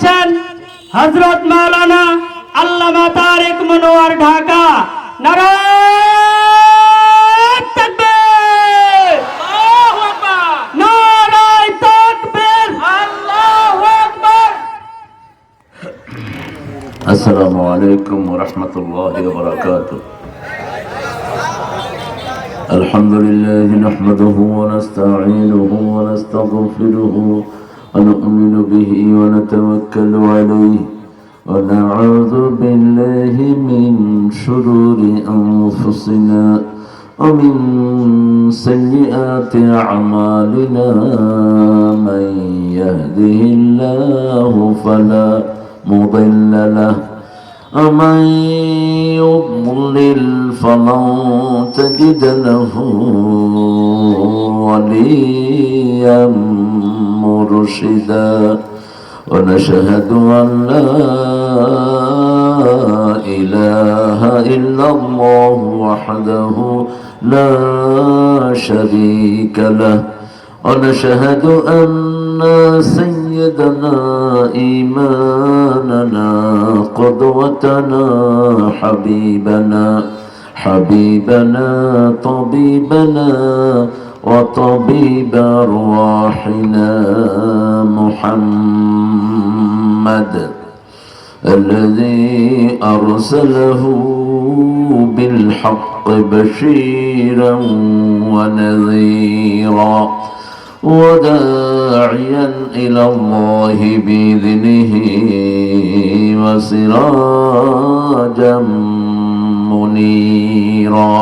করছেন হযরত মাওলানা আল্লামা তারেক মনোয়ার ঢাকা। নারায়ে তাকবীর, আল্লাহু আকবার, নারায়ে তাকবীর, আল্লাহু আকবার। আসসালামু আলাইকুম ওয়া রাহমাতুল্লাহি ওয়া বারাকাতুহু। আলহামদুলিল্লাহি নাহমাদুহু ওয়া নাস্তাঈনুহু ওয়া নাস্তাগফিরুহু ওয়া নু'মিনু বিহি ওয়া নাতাওয়াক্কালু আলাইহি ওয়া না'উযু বিল্লাহি মিন শুরুরি আনফুসিনা ওয়া মিন সাইয়্যাতি আ'মালিনা মান ইয়াহদিহিল্লাহু ফালা مضل له ومن يضلل فلن تجد له وليا مرشدا ونشهد أن لا إله إلا الله وحده لا شريك له ونشهد أن سيدنا إيماننا قدوتنا حبيبنا طبيبنا وطبيب أرواحنا محمد الذي أرسله بالحق بشيرا ونذيرا وداعيا إلى الله بإذنه وسراجا منيرا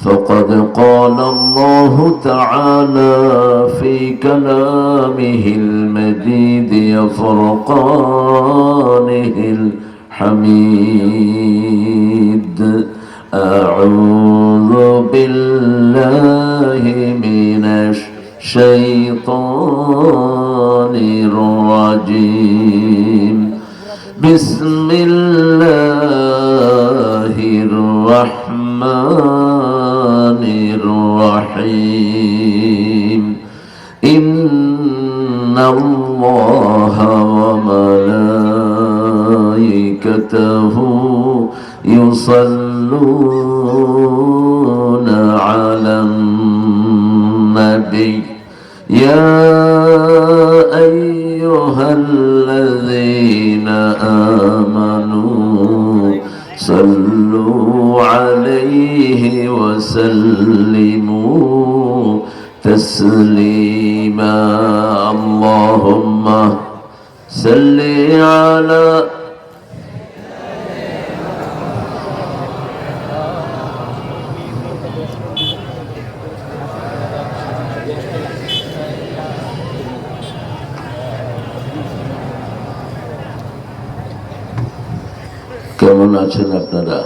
فقد قال الله تعالى في كلامه المجيد وفرقانه الحميد أعوذ بالله من الشيطان الرجيم بسم الله الرحمن الرحيم إن الله وملائكته يصلون على النبي يا أيها الذين آمنوا صلوا عليه وسلموا تسليما اللهم صل على কেমন আছেন আপনারা?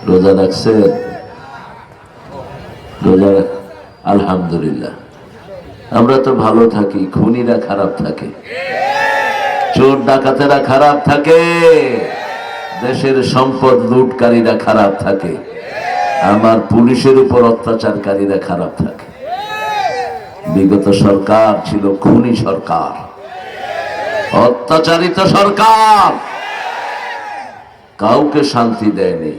রোজা রাখছেন? রোজা আলহামদুলিল্লাহ। আমরা তো ভালো থাকি, খুনিরা খারাপ থাকে, চোর ডাকাতেরা খারাপ থাকে, দেশের সম্পদ লুটকারীরা খারাপ থাকে, আমার পুলিশের উপর অত্যাচারকারীরা খারাপ থাকে। বিগত সরকার ছিল খুনি সরকার, অত্যাচারিত সরকার, কাউকে শান্তি দেয়নি।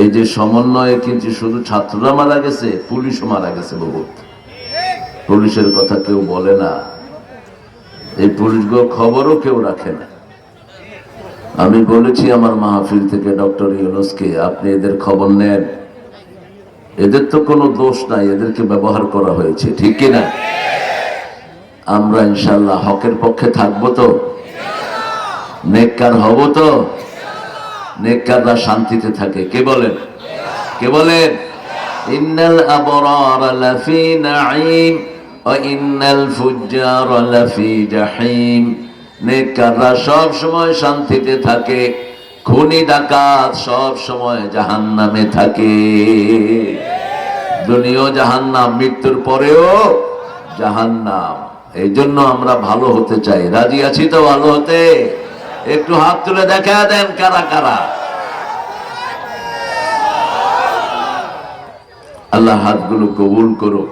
এই যে সমন্বয়ে কিন্তু শুধু ছাত্ররা মারা গেছে, পুলিশও মারা গেছে বহুত। পুলিশের কথা কেউ বলে না, এই পুলিশগুলো খবরও কেউ রাখে না। আমি বলেছি আমার মাহফিল থেকে ডক্টর ইউনূসকে, আপনি এদের খবর নেন, এদের তো কোনো দোষ নাই, এদেরকে ব্যবহার করা হয়েছে, ঠিক কিনা? আমরা ইনশাআল্লাহ হকের পক্ষে থাকবো তো, নেককার হব তো, নেককাররা শান্তিতে থাকে। কে বলেন? কে বলেন? ইন্নাল আবরার লাফি নাঈম ওয়া ইন্নাল ফুজ্জার লাফি জাহিম। নেককাররা সব সময় শান্তিতে থাকে, খুনি ডাকাত সব সময় জাহান্নামে থাকে। দুনিয়াও জাহান্নাম, মৃত্যুর পরেও জাহান্নাম। এই জন্য আমরা ভালো হতে চাই। রাজি আছি তো ভালো হতে? একটু হাত তুলে দেখা দেন কারা কারা। আল্লাহ হাতগুলো কবুল করুক।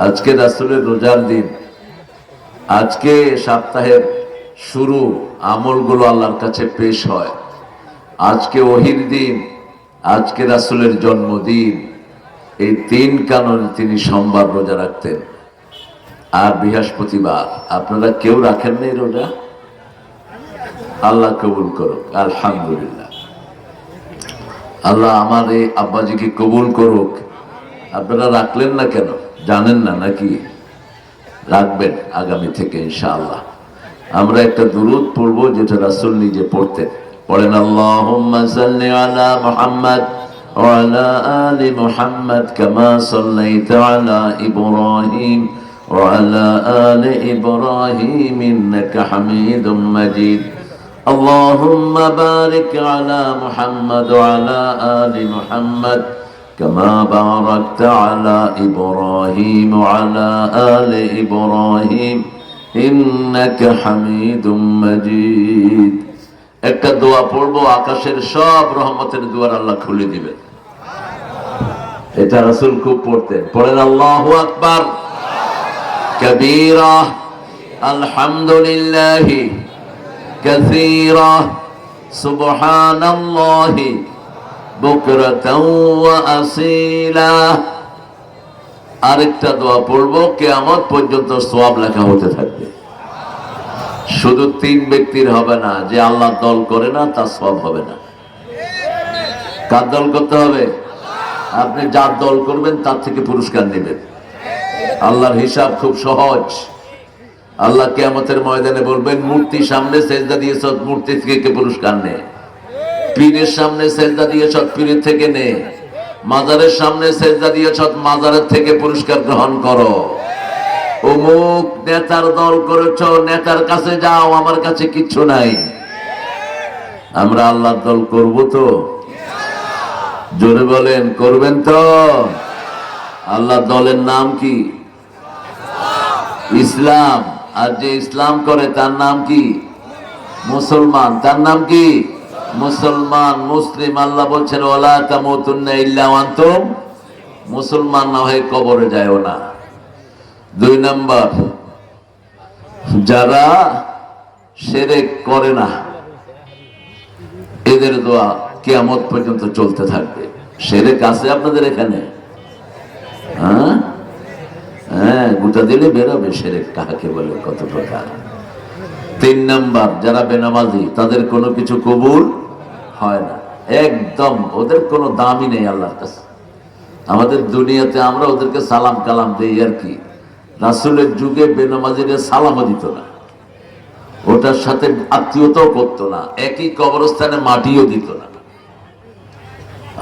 আজকে রাসূলের রোজার দিন, আজকে সপ্তাহের শুরু, আমলগুলো আল্লাহর কাছে পেশ হয়। আজকে ওহির দিন, আজকে রাসূলের জন্মদিন। এই 3 কারণে তিনি সোমবার রোজা রাখতেন আর বৃহস্পতিবার। আপনারা কেউ রাখেন নাই রোজা? আল্লাহ কবুল করুক, আলহামদুলিল্লাহ। আল্লাহ আমার এই আব্বাজিকে কবুল করুক। আপনারা রাখলেন না কেন? জানেন না নাকি? রাখবেন আগামী থেকে ইনশাআল্লাহ। আমরা একটা দুরূদ পড়ব যেটা রাসূল নিজে পড়তেন। পড়েন, আল্লাহুম্মা সাল্লি আলা মুহাম্মাদ ওয়া আলা আলি মুহাম্মাদ কামা সাল্লাইতা আলা ইব্রাহিম ওয়া আলা আলি ইব্রাহিম ইন্নাকা হামিদুম মাজিদ। আল্লাহুম্মা বারিক আলা মুহাম্মাদ ওয়া আলা আলি মুহাম্মাদ كما باركت على إبراهيم وعلى آل إبراهيم إنك حميد مجيد। একটা দোয়া পড়বো, আকাশের সব রহমতের দুয়ার আল্লাহ খুলে দিবেন। এটা রাসূল খুব পড়তেন। পড়েন, আল্লাহু আকবার কবীরা আলহামদুলিল্লাহি কাসীরা সুবহানাল্লাহি বুকরাতাও ওয়া আসীলা। আরেকটা দোয়া পড়বো, কিয়ামত পর্যন্ত সওয়াব লেখা হতে থাকবে। শুধু 3 ব্যক্তির হবে না, যে আল্লাহর দল করে না তার সওয়াব হবে না। কার দল করতে হবে? আপনি যার দল করবেন তার থেকে পুরস্কার নেবেন। আল্লাহর হিসাব খুব সহজ। আল্লাহ কিয়ামতের ময়দানে বলবেন, মূর্তির সামনে সেজদা দিয়েছ, মূর্তি থেকে পুরস্কার নে। পীরের সামনে সেজদা দিয়েছ, পীরের থেকে নে। মাজারের সামনে সেজদা দিয়েছ, মাজারের থেকে পুরস্কার গ্রহণ করো। অমুক নেতার দল করেছ, নেতার কাছে যাও, আমার কাছে কিচ্ছু নাই। আমরা আল্লাহর দল করব তো? জোরে বলেন, করবেন তো? আল্লাহর দলের নাম কি? ইসলাম। আর যে ইসলাম করে তার নাম কি? মুসলমান। তার নাম কি? মুসলমান, মুসলিম। আল্লাহ বলছেন, ওয়ালা তামুতুন্না ইল্লা ওয়া আনতুম মুসলমান না হয়ে কবরে যায়ও না। 2 নাম্বার, যারা শিরক করে না এদের দোয়া কিয়ামত পর্যন্ত চলতে থাকবে। শিরক আছে আপনাদের এখানে? হ্যাঁ, গোটা দিলে বেরোবে শিরক কাকে বলে, কত প্রকার। 3 নাম্বার, যারা বেনামাজি তাদের কোনো কিছু কবুল হয় না, একদম ওদের কোনো দামই নেই আল্লাহর কাছে। আমাদের দুনিয়াতে আমরা ওদেরকে সালাম কালাম দেই আর কি। রাসূলের যুগে বেনামাজিরা সালামও দিত না, ওটার সাথে আত্মীয়তাও করতো না, একই কবরস্থানে মাটিও দিত না।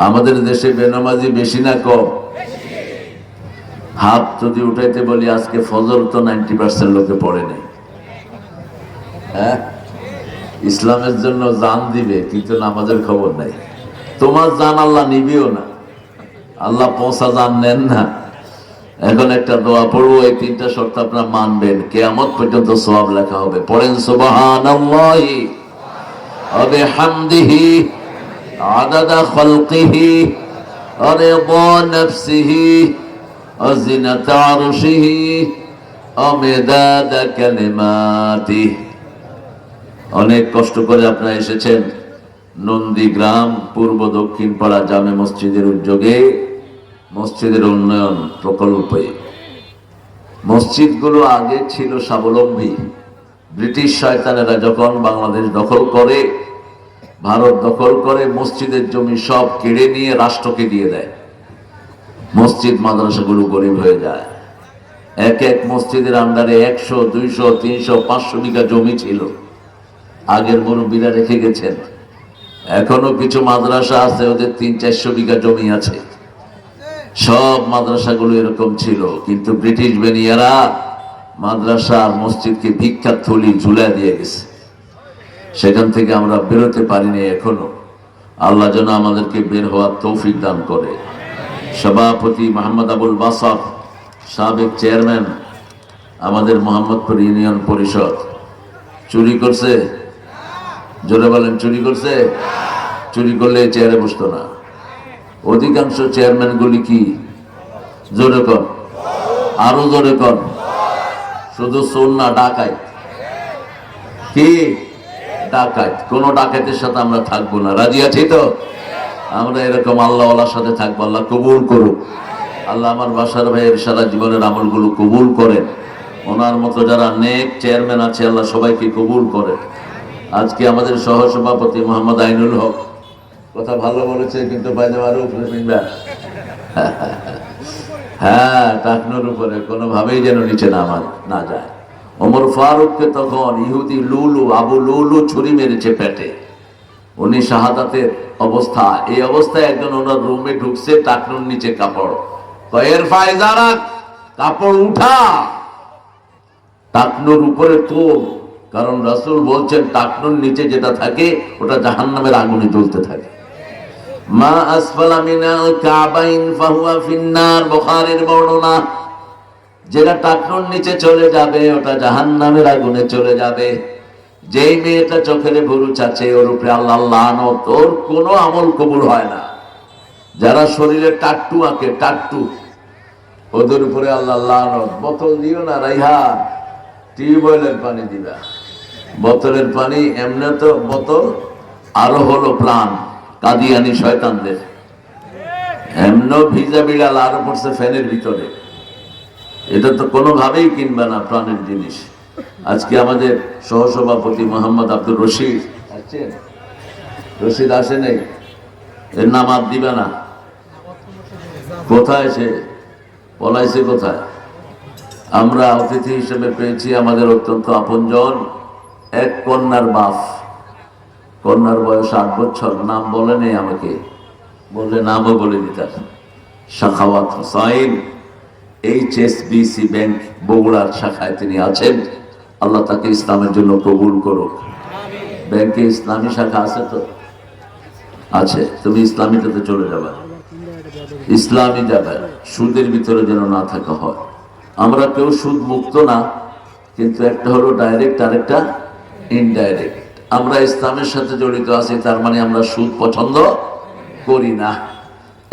আমাদের দেশে বেনামাজি বেশি না কম? হাত যদি উঠাইতে বলি, আজকে ফজর তো 90% লোকে পড়ে নেই। হ্যাঁ, ইসলামের জন্য জান দিবে কিন্তু নামাজের খবর নাই। তোমার জান আল্লাহ নিবেও না, আল্লাহ পৌঁছা জান নেন না। এখন একটা দোয়া পড়বো, এই 3টা শর্ত আপনারা মানবেন, কিয়ামত পর্যন্ত সওয়াব লেখা হবে। পড়েন, সুবহানাল্লাহি ওয়া বিহামদিহি আদাদা খালকিহি ওয়া রিদা নাফসিহি ওয়া জিনাতা আরশিহি ওয়া মিদাদা কালিমাতিহি। অনেক কষ্ট করে আপনারা এসেছেন নন্দীগ্রাম পূর্ব দক্ষিণ পাড়া জামে মসজিদের উদ্যোগে মসজিদের উন্নয়ন প্রকল্পে। মসজিদগুলো আগে ছিল স্বাবলম্বী। ব্রিটিশ শয়তানেরা যখন বাংলাদেশ দখল করে, ভারত দখল করে, মসজিদের জমি সব কেড়ে নিয়ে রাষ্ট্রকে দিয়ে দেয়। মসজিদ মাদ্রাসাগুলো গরিব হয়ে যায়। এক এক মসজিদের আন্ডারে 100, 200, 300, 500 বিঘা জমি ছিল, আগের মুরব্বীরা রেখে গেছেন। এখনো কিছু মাদ্রাসা আছে, ওদের 300-400 বিঘা জমি আছে। সব মাদ্রাসাগুলো এরকম ছিল, কিন্তু ব্রিটিশ বেনিয়ারা মাদ্রাসা আর মসজিদকে ভিক্ষার থলি ঝুলাই দিয়ে গেছে। সেখান থেকে আমরা বেরোতে পারিনি এখনো। আল্লাহ যেন আমাদেরকে বের হওয়ার তৌফিক দান করে। সভাপতি মোহাম্মদ আবুল বাসার, সাবেক চেয়ারম্যান আমাদের মোহাম্মদপুর ইউনিয়ন পরিষদ, চুরি করছে? জোরে বলেন, চুরি করছে? চুরি করলে চেয়ারে বসতো না। অধিকাংশ চেয়ারম্যান গুলি কি? জোরে কর, আরো জোরে কর। শুধু চোর না, ডাকাত। কি ডাকাত? কোন ডাকাতের সাথে আমরা থাকবো না, রাজি আছি তো? আমরা এরকম আল্লাহওয়ালার সাথে থাকবো। আল্লাহ কবুল করুক। আল্লাহ আমার বাসার ভাইয়ের সারা জীবনের আমলগুলো কবুল করেন। ওনার মতো যারা নেক চেয়ারম্যান আছে আল্লাহ সবাইকে কবুল করেন। আজকে আমাদের সহসভাপতি মোহাম্মদ আইনুল হক কথা ভালো বলেছে, কিন্তু পায়জামার উপরে পিনবা। হ্যাঁ, টাকনোর উপরে কোনোভাবেই যেন নিচে না যায়। ওমর ফারুককে তখন ইহুদি লুলু, আবু লুলু ছুরি মেরেছে পেটে। উনি শাহাদাতের অবস্থা, এই অবস্থায় একজন ওনার রুমে ঢুকছে, টাকনুর নিচে কাপড়, এর ফায়জারা কাপড় উঠা, টাকনুর উপরে তোল। কারণ রাসূল বলছেন টাকনুর নিচে যেটা থাকে ওটা জাহান্নামের আগুনে জ্বলতে থাকে। মা আসফালা মিনাল কাবাইন ফাহুয়া ফিন্নার, বুখারীর বর্ণনা। যেটা টাকনুর নিচে চলে যাবে ওটা জাহান্নামের আগুনে চলে যাবে। যেই মেয়েটা চোখের ভুরু চাচ্ছে ওর উপরে আল্লাহ লানত, ওর কোনো আমল কবুল হয় না। যারা শরীরে টাট্টু আঁকে, টাট্টু, ওদের উপরে আল্লাহ লানত। বোতল দিও না রাইহান, টিউবওয়েলের পানি দিবা। বোতলের পানি এমনি তো বোতল, আরো হলো প্রাণ কাদিয়ানি শয়তানদের। এমন ভিজা বিড়াল আরো পড়ছে ফ্যানের ভিতরে। এটা তো কোনোভাবেই কিনবে না, প্রাণের জিনিস। আজকে আমাদের সহসভাপতি মোহাম্মদ আব্দুর রশিদ আসছেন, রশিদ আসে নেই, এর নাম আর দিবে না। কোথায় সে পলাইছে, কোথায়? আমরা অতিথি হিসেবে পেয়েছি আমাদের অত্যন্ত আপনজন এক কন্যার বাপ। কন্যার বয়স 8 বছর, নাম বলে নেই আমাকে, বললে নামও বলে দিতাম। সাখাওয়াত হোসাইন, HSBC ব্যাংক বগুড়ার শাখায় তিনি আছেন। আল্লাহ তাকে ইসলামের জন্য কবুল করুক। ব্যাংকে ইসলামী শাখা আছে তো? আছে। তুমি ইসলামীটাতে চলে যাবে, ইসলামী যাবে, সুদের ভিতরে যেন না থাকা হয়। আমরা কেউ সুদ মুক্ত না, কিন্তু একটা হলো ডাইরেক্ট, আরেকটা ইনডাইরেক্ট। আমরা ইসলামের সাথে জড়িত আছি, তার মানে আমরা সুদ পছন্দ করি না।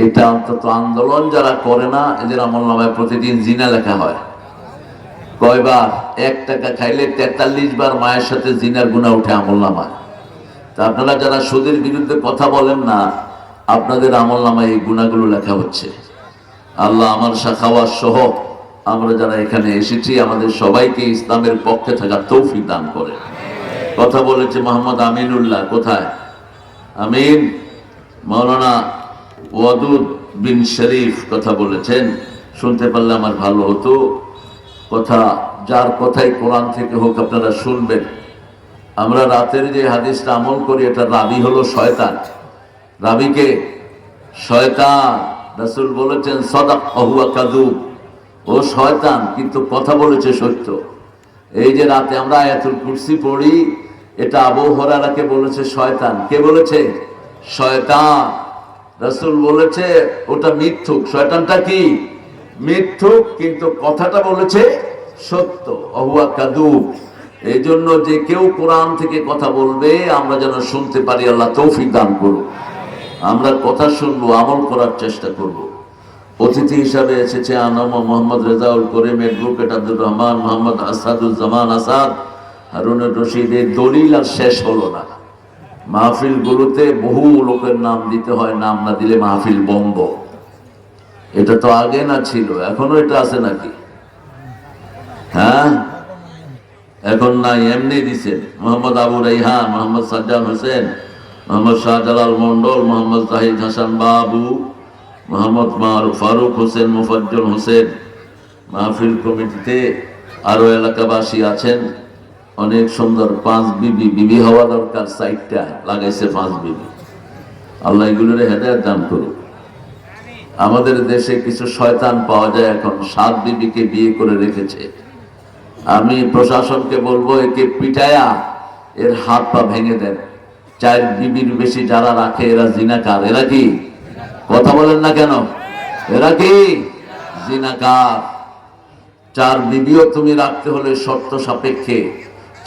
এটা অন্তত আন্দোলন যারা করে না এদের আমলনামায় প্রতিদিন জিনা লেখা হয়। কয়বার? 1 টাকা খাইলে 43 বার মায়ের সাথে জিনার গুনাহ উঠে আমলনামায়। তা আপনারা যারা সুদের বিরুদ্ধে কথা বলেন না, আপনাদের আমলনামায় এই গুনাহগুলো লেখা হচ্ছে। আল্লাহ আমার শাখাওয়াত সহ আমরা যারা এখানে এসেছি আমাদের সবাইকে ইসলামের পক্ষে থাকার তৌফিক দান করে। কথা বলেছে মোহাম্মদ আমিনুল্লাহ, কোথায় আমিন? মাওলানা ওয়াদুদ বিন শরীফ কথা বলেছেন, শুনতে পারলে আমার ভালো হতো। কথা যার কথাই কোরআন থেকে হোক আপনারা শুনবেন। আমরা রাতের যে হাদিসটা আমল করি এটা রাবি হলো শয়তান। রাবিকে শয়তান। রাসূল বলেছেন সাদাক হুয়া কাযুব, ও শয়তান কিন্তু কথা বলেছে সত্য। এই যে রাতে আমরা আয়াতুল কুরসি পড়ি, এটা আবু হুরায়রাকে বলেছে শয়তান। কে বলেছে? শয়তান। রাসূল বলেছে ওটা মিথ্যুক। শয়তানটা কি? মিথ্যুক, কিন্তু কথাটা বলেছে সত্য। হুয়া কাযুব। এই জন্য যে কেউ কোরআন থেকে কথা বলবে আমরা যেন শুনতে পারি, আল্লাহ তৌফিক দান করুন। আমরা কথা শুনবো, আমল করার চেষ্টা করব। অতিথি হিসাবে এসেছে আনাম মোহাম্মদ রেজাউল করিম, অ্যাডভোকেট আব্দুর রহমান, মোহাম্মদ আসাদুজ্জামান আসাদ, হারুনুর রশিদ। এই দলিল আর শেষ হলো না। মাহফিল গুলোতে বহু লোকের নাম দিতে হয়, নাম না দিলে মাহফিল বন্ধ। এটা তো আগে না ছিল, এখনো এটা আছে নাকি? হ্যাঁ, এখন নাই, এমনি দিছেন। মোহাম্মদ আবু রাইহান, মোহাম্মদ সাজ্জাদ হোসেন, মোহাম্মদ শাহজালাল মন্ডল, মোহাম্মদ জাহিদ হাসান বাবু, মোহাম্মদ ফারুক হোসেন, মুফাজ্জল হোসেন। মাহফিল কমিটিতে আরো এলাকাবাসী আছেন। অনেক সুন্দর 5 বিবি, বিবি হওয়া দরকার 4টা, লাগাইছে 5 বিবি। আল্লাহ এগুলোর হেদায়েত দান করুক। আমাদের দেশে কিছু শয়তান পাওয়া যায় এখন, 7 বিবিকে বিয়ে করে রেখেছে। আমি প্রশাসনকে বলবো একে পিটায়া এর হাত পা ভেঙে দেন। 4 বিবির বেশি যারা রাখে এরা জিনাকার। এরা কি? কথা বলেন না কেন? এরা কি? জিনাকার। 4 বিবিও তুমি রাখতে হলে শর্ত সাপেক্ষে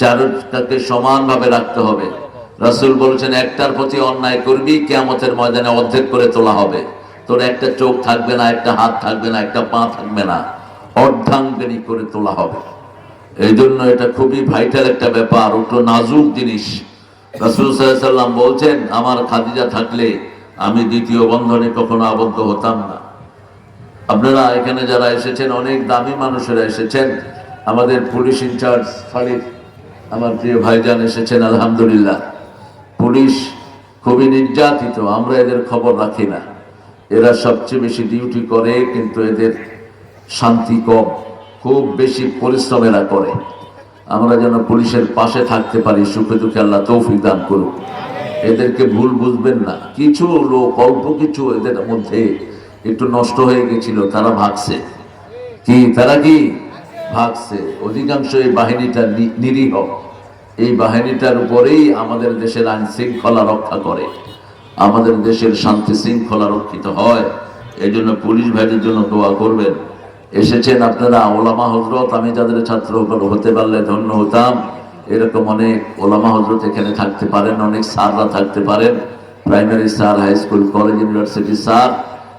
4টাকে সমানভাবে রাখতে হবে। রাসূল বলেছেন একটার প্রতি অন্যায় করবি, কিয়ামতের ময়দানে অর্ধেক করে তোলা হবে। তোর একটা চোখ থাকবে না, একটা হাত থাকবে না, একটা পা থাকবে না, অর্ধাঙ্গিনী করে তোলা হবে। এই জন্য এটা খুবই ভাইটাল একটা ব্যাপার, একটু নাজুক জিনিস। রাসূল সাল্লাল্লাহু আলাইহি ওয়াসাল্লাম বলছেন, আমার খাদিজা থাকলে আমি দ্বিতীয় বন্ধনে কখনো আবদ্ধ হতাম না। আপনারা এখানে যারা এসেছেন, অনেক দামি মানুষেরা এসেছেন। আমাদের পুলিশ ইনচার্জ খালিদ, আমার প্রিয় ভাইজান এসেছেন, আলহামদুলিল্লাহ। পুলিশ খুবই নির্যাতিত, আমরা এদের খবর রাখি না। এরা সবচেয়ে বেশি ডিউটি করে, কিন্তু এদের শান্তি কম, খুব বেশি পরিশ্রম এরা করে। আমরা যেন পুলিশের পাশে থাকতে পারি, সুখে দুঃখে আল্লাহ তৌফিক দান করুক। এদেরকে ভুল বুঝবেন না, কিছু লোক অল্প কিছু এদের মধ্যে একটু নষ্ট হয়ে গেছিল, তারা ভাগছে। তারা ভাগছে। অধিকাংশ এই বাহিনীটা নিরীহ। এই বাহিনীটার উপরেই আমাদের দেশের আইন শৃঙ্খলা রক্ষা করে, আমাদের দেশের শান্তি শৃঙ্খলা রক্ষিত হয়। এই জন্য পুলিশ ভাইদের জন্য দোয়া করবেন। এসেছেন আপনারা ওলামা হজরত, আমি যাদের ছাত্র হতে পারলে ধন্য হতাম। এরকম অনেক ওলামা হজরত এখানে থাকতে পারেন, অনেক স্যাররা থাকতে পারেন, primary sir, high school, college, university sir,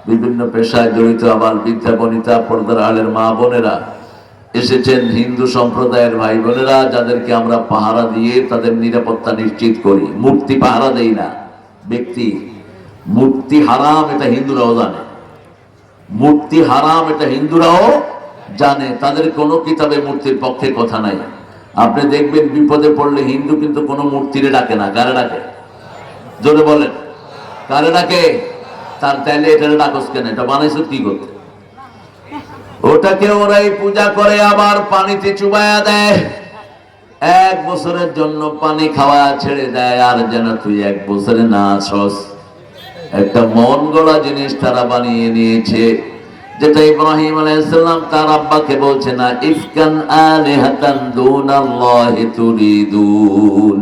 বিভিন্ন পেশায় জড়িত, আবার বিদ্যা বনিতা, পর্দার আলের মা বোনেরা এসেছেন, হিন্দু সম্প্রদায়ের ভাই বোনেরা, যাদেরকে আমরা পাহারা দিয়ে তাদের নিরাপত্তা নিশ্চিত করি। মূর্তি পাহারা দেই না, ব্যক্তি। মূর্তি হারাম, এটা হিন্দুরাও জানে। মূর্তি হারাম, এটা হিন্দুরাও জানে। তাদের কোনো কিতাবে মূর্তির পক্ষে কথা নাই। আপনি দেখবেন বিপদে পড়লে হিন্দু কিন্তু কোনো মূর্তিরে ডাকে না। কারে ডাকে? জোরে বলেন, কারে ডাকে? তার তাইলে এটা ডাকস কেন? এটা বানাইছ কি করতে? ওটাকে ওরাই পূজা করে, আবার পানিতে চুবাইয়া দেয়। 1 বছরের জন্য পানি খাওয়া ছেড়ে দেয়, আর যেন তুই 1 বছরে না আসস। একটা মন গড়া জিনিস তারা বানিয়ে নিয়েছে, যেটা ইব্রাহিম আলাইহিস সালাম তার আব্বাকে বলছে না, ইফকান আলিহাতান দুনাল্লাহি তুরিদুন,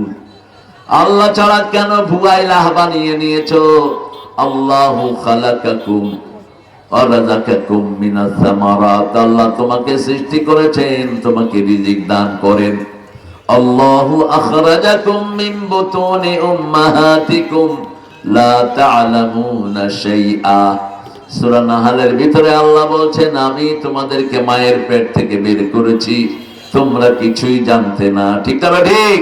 আল্লাহ ছাড়া কেন ভুয়া ইলাহ বানিয়ে নিয়েছো? আল্লাহু খালাকাকুম ওয়া রাযাকাকুম মিনাস সামারাত, আল্লাহ তোমাকে সৃষ্টি করেছেন, তোমাকে রিজিক দান করেন। আল্লাহু আখরাজাকুম মিন বুতুনি উম্মাহাতিকুম লা তা'লামুনা শাইআ। সূরা নাহলের ভিতরে আল্লাহ বলছেন, আমি তোমাদেরকে মায়ের পেট থেকে বের করেছি, তোমরা কিছুই জানতে না। ঠিক না ঠিক?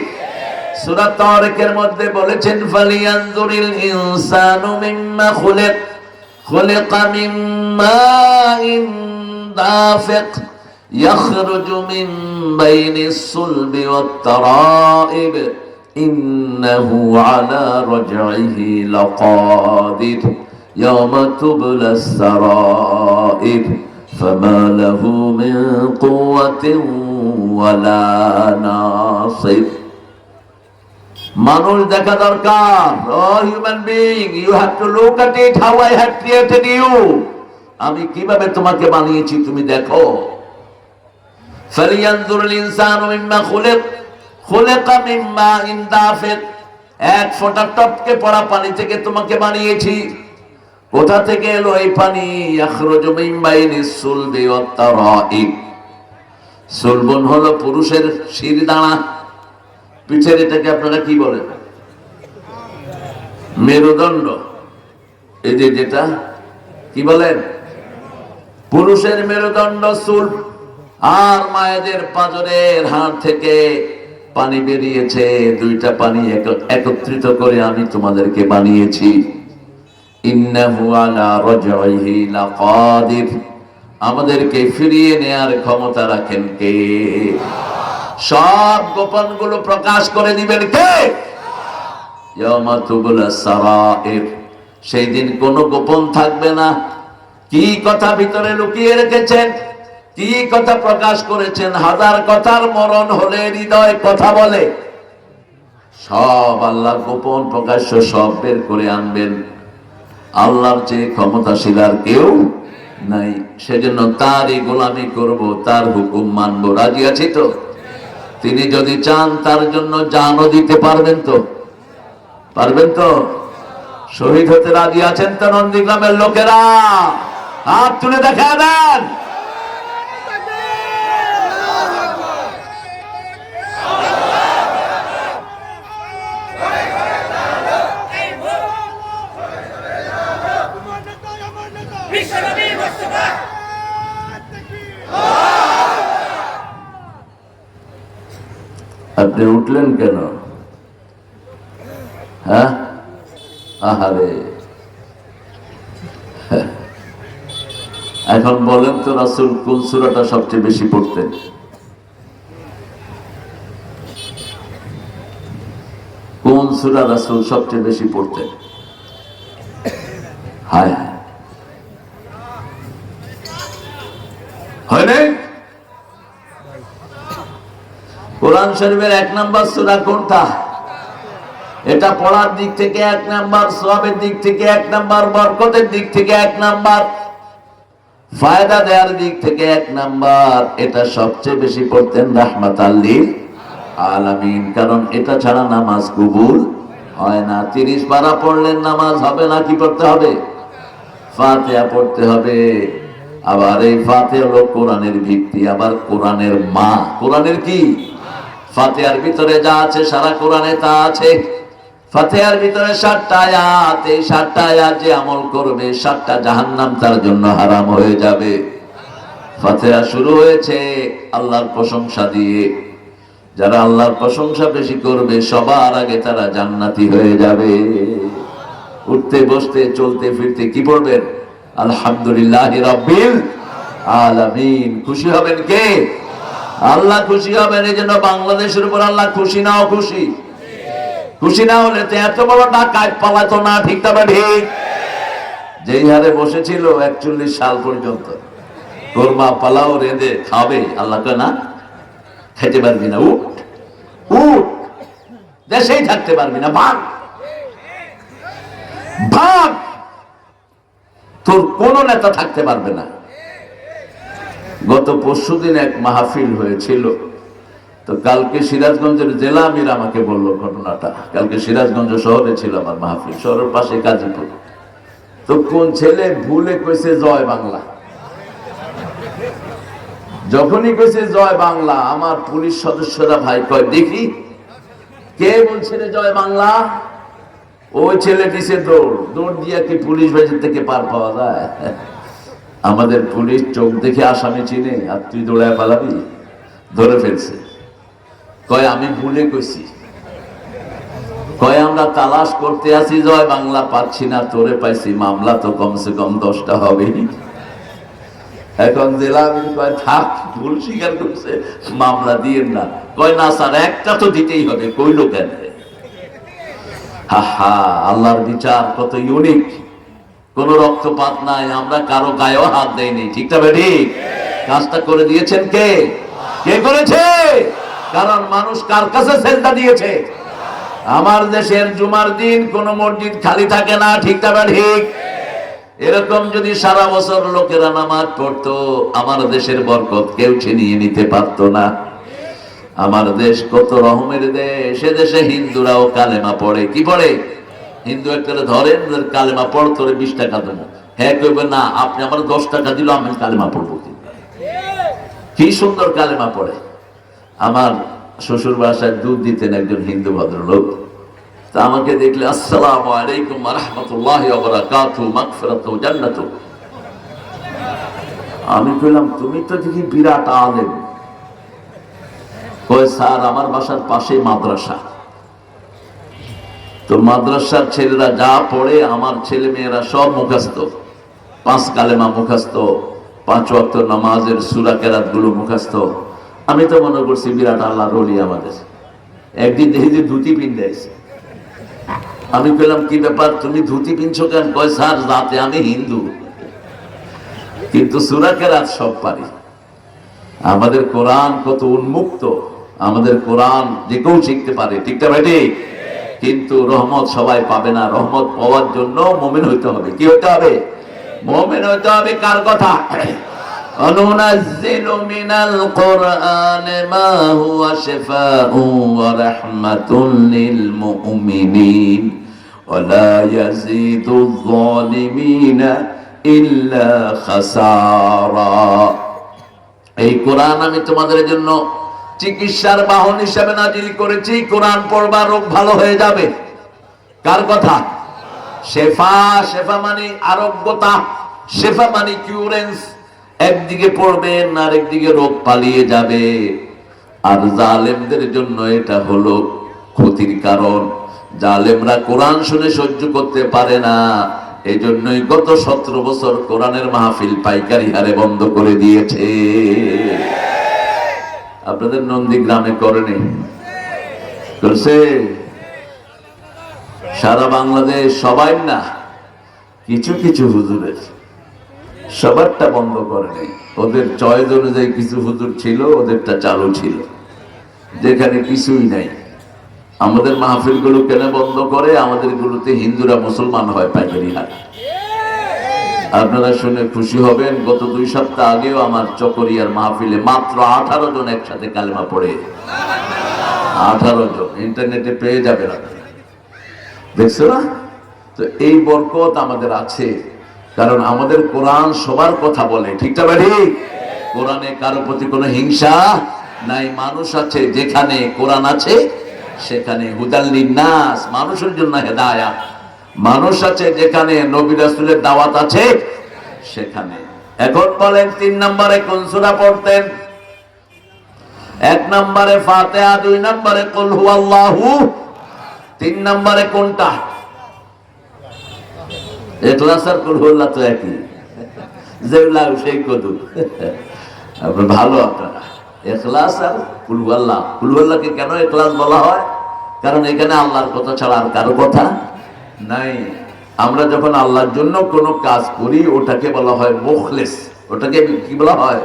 সূরা তারিকের মধ্যে বলেছেন, ফালিয়ানজুরিল ইনসানু মিম্মা খুলিক, খুলিকা মিন মাইন দাফিক ইয়াখরুজু মিন বাইনিস সুলবি ওয়াত তারাইব ইন্নাহু আলা রাজইহি লাকাদির ইয়াওমা তুবলাস সারাইর ফামা লাহু মিন কুওয়াতিন ওয়ালা নাসির। মানুষ দেখা দরকার। Oh human being, you have to look at it how I have created you. আমি কিভাবে তোমাকে বানিয়েছি তুমি দেখো। ফালিয়ানজুরুল ইনসানু মিম্মা খুলিক, খুলিকা মিন মাইন দাফিক, 1 ফোঁটা টপকে পড়া পানি থেকে তোমাকে বানিয়েছি। কোথা থেকে এলো এই পানি? ইয়াখরুজু মিন বাইনিস সুলবি ওয়াত তারাইব। সুলবুন হলো পুরুষের শিরদাঁড়া, পিছের এটাকে আপনারা কি বলেন? মেরুদণ্ড। এই যে যেটা কি বলেন? পুরুষের মেরুদণ্ড চুল। আর মায়েদের পাঁজরের হাড় থেকে পানি বেরিয়েছে, 2টা পানি একত্রিত করে আমি তোমাদেরকে বানিয়েছি। ইন্নাহু আলা রাজইহি লাকাদির, আমাদেরকে ফিরিয়ে নেয়ার ক্ষমতা রাখেন কে? সব গোপন গুলো প্রকাশ করে দিবেন কে? ইয়াউমা তুবলাস সারাইর, সেই দিন কোনো গোপন থাকবে না। কি কথা ভিতরে লুকিয়ে রেখেছেন, কি কথা প্রকাশ করেছেন, 1000 কথার মরণ হলে হৃদয় কথা বলে। সব আল্লাহর গোপন প্রকাশ্য সব বের করে আনবেন। আল্লাহর চেয়ে ক্ষমতাশীল আর কেউ নাই। সেজন্য তারই গোলামি করব, তার হুকুম মানব। রাজি আছি তো? তিনি যদি চান তার জন্য জানও দিতে পারবেন তো? পারবেন তো? শহীদ হতে রাজি আছেন তো নন্দীগ্রামের লোকেরা? হাত তুলে দেখা দেন। আপনি উঠলেন কেন? হ্যাঁ, আহারে, এখন বলেন তো রাসূল কোন সূরাটা সবচেয়ে বেশি পড়তেন? কোন সূরা রাসূল সবচেয়ে বেশি পড়তেন? হায় হায়, হয় নাই? কোরআন শরীফের 1 নম্বর সূরা কোনটা? এটা পড়ার দিক থেকে 1 নাম্বার, সওয়াবের দিক থেকে 1 নাম্বার, বরকতের দিক থেকে 1 নাম্বার, ফায়দা দেওয়ার দিক থেকে 1 নাম্বার। এটা সবচেয়ে বেশি পড়তেন রাহমাতাল লিল আলামিন, কারণ এটা ছাড়া নামাজ কবুল হয় না। 30 পারা পড়লেন নামাজ হবে না, কি পড়তে হবে? ফাতিহা পড়তে হবে। আবার এই ফাতিহা হলো কোরআনের ভিত্তি, আবার কোরআনের মা। কোরআনের কি? ফাতিহার ভিতরে যা আছে সারা কোরআনে তা আছে। ফাতিহার ভিতরে 7টা আয়াত, এই 7টা আয়াত যে আমল করবে 7টা জাহান্নাম তার জন্য হারাম হয়ে যাবে। ফাতিহা শুরু হয়েছে আল্লাহর প্রশংসা দিয়ে। যারা আল্লাহর প্রশংসা বেশি করবে সবার আগে তারা জান্নাতি হয়ে যাবে। উঠতে বসতে চলতে ফিরতে কি পড়বেন? আলহামদুলিল্লাহি রাব্বিল আলামিন। খুশি হবেন কে? আল্লাহ খুশি হবেন। এই জন্য বাংলাদেশের উপর আল্লাহ খুশি না অখুশি? খুশি না হলে তো এত বড় ডাকাত পালাতো না, ঠিক তবে ঠিক? যেই হারে বসেছিল 41 সাল পর্যন্ত, কোরমা পালাও রেঁধে খাবে, আল্লাহ কয় না খেতে পারবি না, উঠ উঠ, দেশেই থাকতে পারবি না, ভাগ ভাগ, তোর কোন নেতা থাকতে পারবে না। গত পরশুদিন এক মাহফিল হয়েছিল, তো কালকে সিরাজগঞ্জের জেলা আমির আমাকে বললো ঘটনাটা। কালকে সিরাজগঞ্জ শহরে ছিল আমার মাহফিল, শহরের পাশে গাজীপুর। তো কোন ছেলে ভুলে কইছে জয় বাংলা। যখনই কইছে জয় বাংলা, আমার পুলিশ সদস্যরা ভাই কয় দেখি কে বলছে রে জয় বাংলা। ওই ছেলে দিছে দৌড়, দৌড় দিয়া কি পুলিশ বাজার থেকে পার পাওয়া যায়? আমাদের পুলিশ চোখ দেখে আসামি চিনে, আর তুই দৌড়ায় পালাবি? ধরে ফেলছে। কয় আমি ভুলে কইছি। কয় আমরা তালাশ করতে আছি জয় বাংলা, পাচ্ছি না, তোরে পাইছি, মামলা তো কমসে কম 10টা হবে। এখন জেলা আমির কয় থাক, ভুল স্বীকার করছে, মামলা দিয়েন না। কয় না স্যার, একটা তো দিতেই হবে। কইলো কেন? হা হা, আল্লাহর বিচার কত ইউনিক। কোন রক্তপাত নাই, আমরা কারো গায়েও হাত দেইনি, ঠিক তবে ঠিক? কাজটা করে দিয়েছেন কে? কে করেছে? কারণ মানুষ কার কাছে সেজদা দিয়েছে? আমার দেশের জুমার দিন কোন মসজিদ খালি থাকে না, ঠিক তবে ঠিক? এরকম যদি সারা বছর লোকেরা নামাজ পড়তো, আমার দেশের বরকত কেউ ছিনিয়ে নিতে পারতো না। আমার দেশ কত রহমের দেশ, সে দেশে হিন্দুরাও কালেমা পড়ে। কি পড়ে? হিন্দু একটা ধরেন কালেমা পড়, তোরে 20 টাকা দেবো। হ্যাঁ কইবে না, আপনি আমার 10 টাকা দিল, আমি কালেমা পড়বো। কি সুন্দর কালেমা পড়ে। আমার শ্বশুর বাসায় দুধ দিতেন একজন হিন্দু ভদ্রলোক। তা আমাকে দেখলে আসসালামু আলাইকুম ওয়া রাহমাতুল্লাহি ওয়া বারাকাতুহু মাগফিরাতু জান্নাতু। আমি কইলাম তুমি তো দেখি বিরাট আলেম। কয় স্যার, আমার বাসার পাশে মাদ্রাসা, তো মাদ্রাসার ছেলেরা যা পড়ে আমার ছেলে মেয়েরা সব মুখস্থ। 5 কালেমা মুখস্থ, 5 ওয়াক্ত নামাজের সূরা কেরাত গুলো মুখস্থ। আমি তো মনে করছি বিরাট আল্লাহর ওলি আমাদের। একদিন দেখি যে ধুতি পিনতে আছে। আমি বললাম কি ব্যাপার, তুমি ধুতি পিনছো কেন? কয় স্যার, রাতে আমি হিন্দু, কিন্তু সূরা কেরাত সব পারি। আমাদের কোরআন কত উন্মুক্ত, আমাদের কোরআন যে কেউ শিখতে পারে, ঠিক না ভাই? ঠিক। কিন্তু রহমত সবাই পাবে না। রহমত পাওয়ার জন্য মুমিন হইতে হবে। কি হইতে হবে? মুমিন হইতে হবে। কার কথা? অনুনাজ্জিলু মিনাল কুরআনি মা হুয়া শিফাউ ওয়া রাহমাতুল লিল মুমিনিন ওয়া লা ইয়াজিদুয যালিমিনা ইল্লা খাসারা। এই কোরআন আমি তোমাদের জন্য চিকিৎসার বাহন হিসেবে নাজিল করেছি। কোরআন পড়বা, রোগ ভালো হয়ে যাবে। কার কথা? শেফা। শেফা মানে আরোগ্যতা, শেফা মানে কিউরেন্স। একদিকে পড়বেন আর একদিকে রোগ পালিয়ে যাবে। আর জালেমদের জন্য এটা হলো ক্ষতির কারণ। জালেমরা কোরআন শুনে সহ্য করতে পারে না, এই জন্যই গত 17 বছর কোরআনের মাহফিল পাইকারি হারে বন্ধ করে দিয়েছে। আপনাদের নন্দীগ্রামে করেনি? করছে? সারা বাংলাদেশ সবাই না, কিছু কিছু হুজুরের, সবারটা বন্ধ করেনি। ওদের চয়েস অনুযায়ী কিছু হুজুর ছিল, ওদেরটা চালু ছিল। যেখানে কিছুই নাই, আমাদের মাহফিল গুলো কেন বন্ধ করে? আমাদের গুলোতে হিন্দুরা মুসলমান হয় পাইকারি হাট। আপনারা শুনে খুশি হবেন, গত 2 সপ্তাহ আগেও আমার চকরিয়ার মাহফিলে মাত্র 18 জন একসাথে কালেমা পড়ে। 18 জন, ইন্টারনেটে পেয়ে যাবেন, দেখছো না? তো এই বরকত আমাদের আছে, কারণ আমাদের কোরআন সবার কথা বলে, ঠিক না ভাই? কোরআনে কারো প্রতি কোনো হিংসা নাই। মানুষ আছে যেখানে কোরআন আছে সেখানে হুদাল লিন্নাস, মানুষের জন্য হেদায়াত। মানুষ আছে যেখানে নবী রাসূলের দাওয়াত আছে সেখানে। এখন বলেন 3 নম্বরে কোন সূরা পড়তেন? 1 নম্বরে ফাতিহা, 2 নম্বরে কুল হুয়াল্লাহু, 3 নম্বরে কোনটা? ইখলাস আর কুল হুয়াল্লাহ তো একই, যেগুলা সেই কদু। আপনার ভালো, আপনারা ইখলাস আর কুল হুয়াল্লাহ। কুল হুয়াল্লাহকে কেন ইখলাস বলা হয়? কারণ এখানে আল্লাহর কথা ছাড়া আর কারো কথা নাই। আমরা যখন আল্লাহর জন্য কোনো কাজ করি ওটাকে বলা হয় মুখলিস। ওটাকে কি বলা হয়?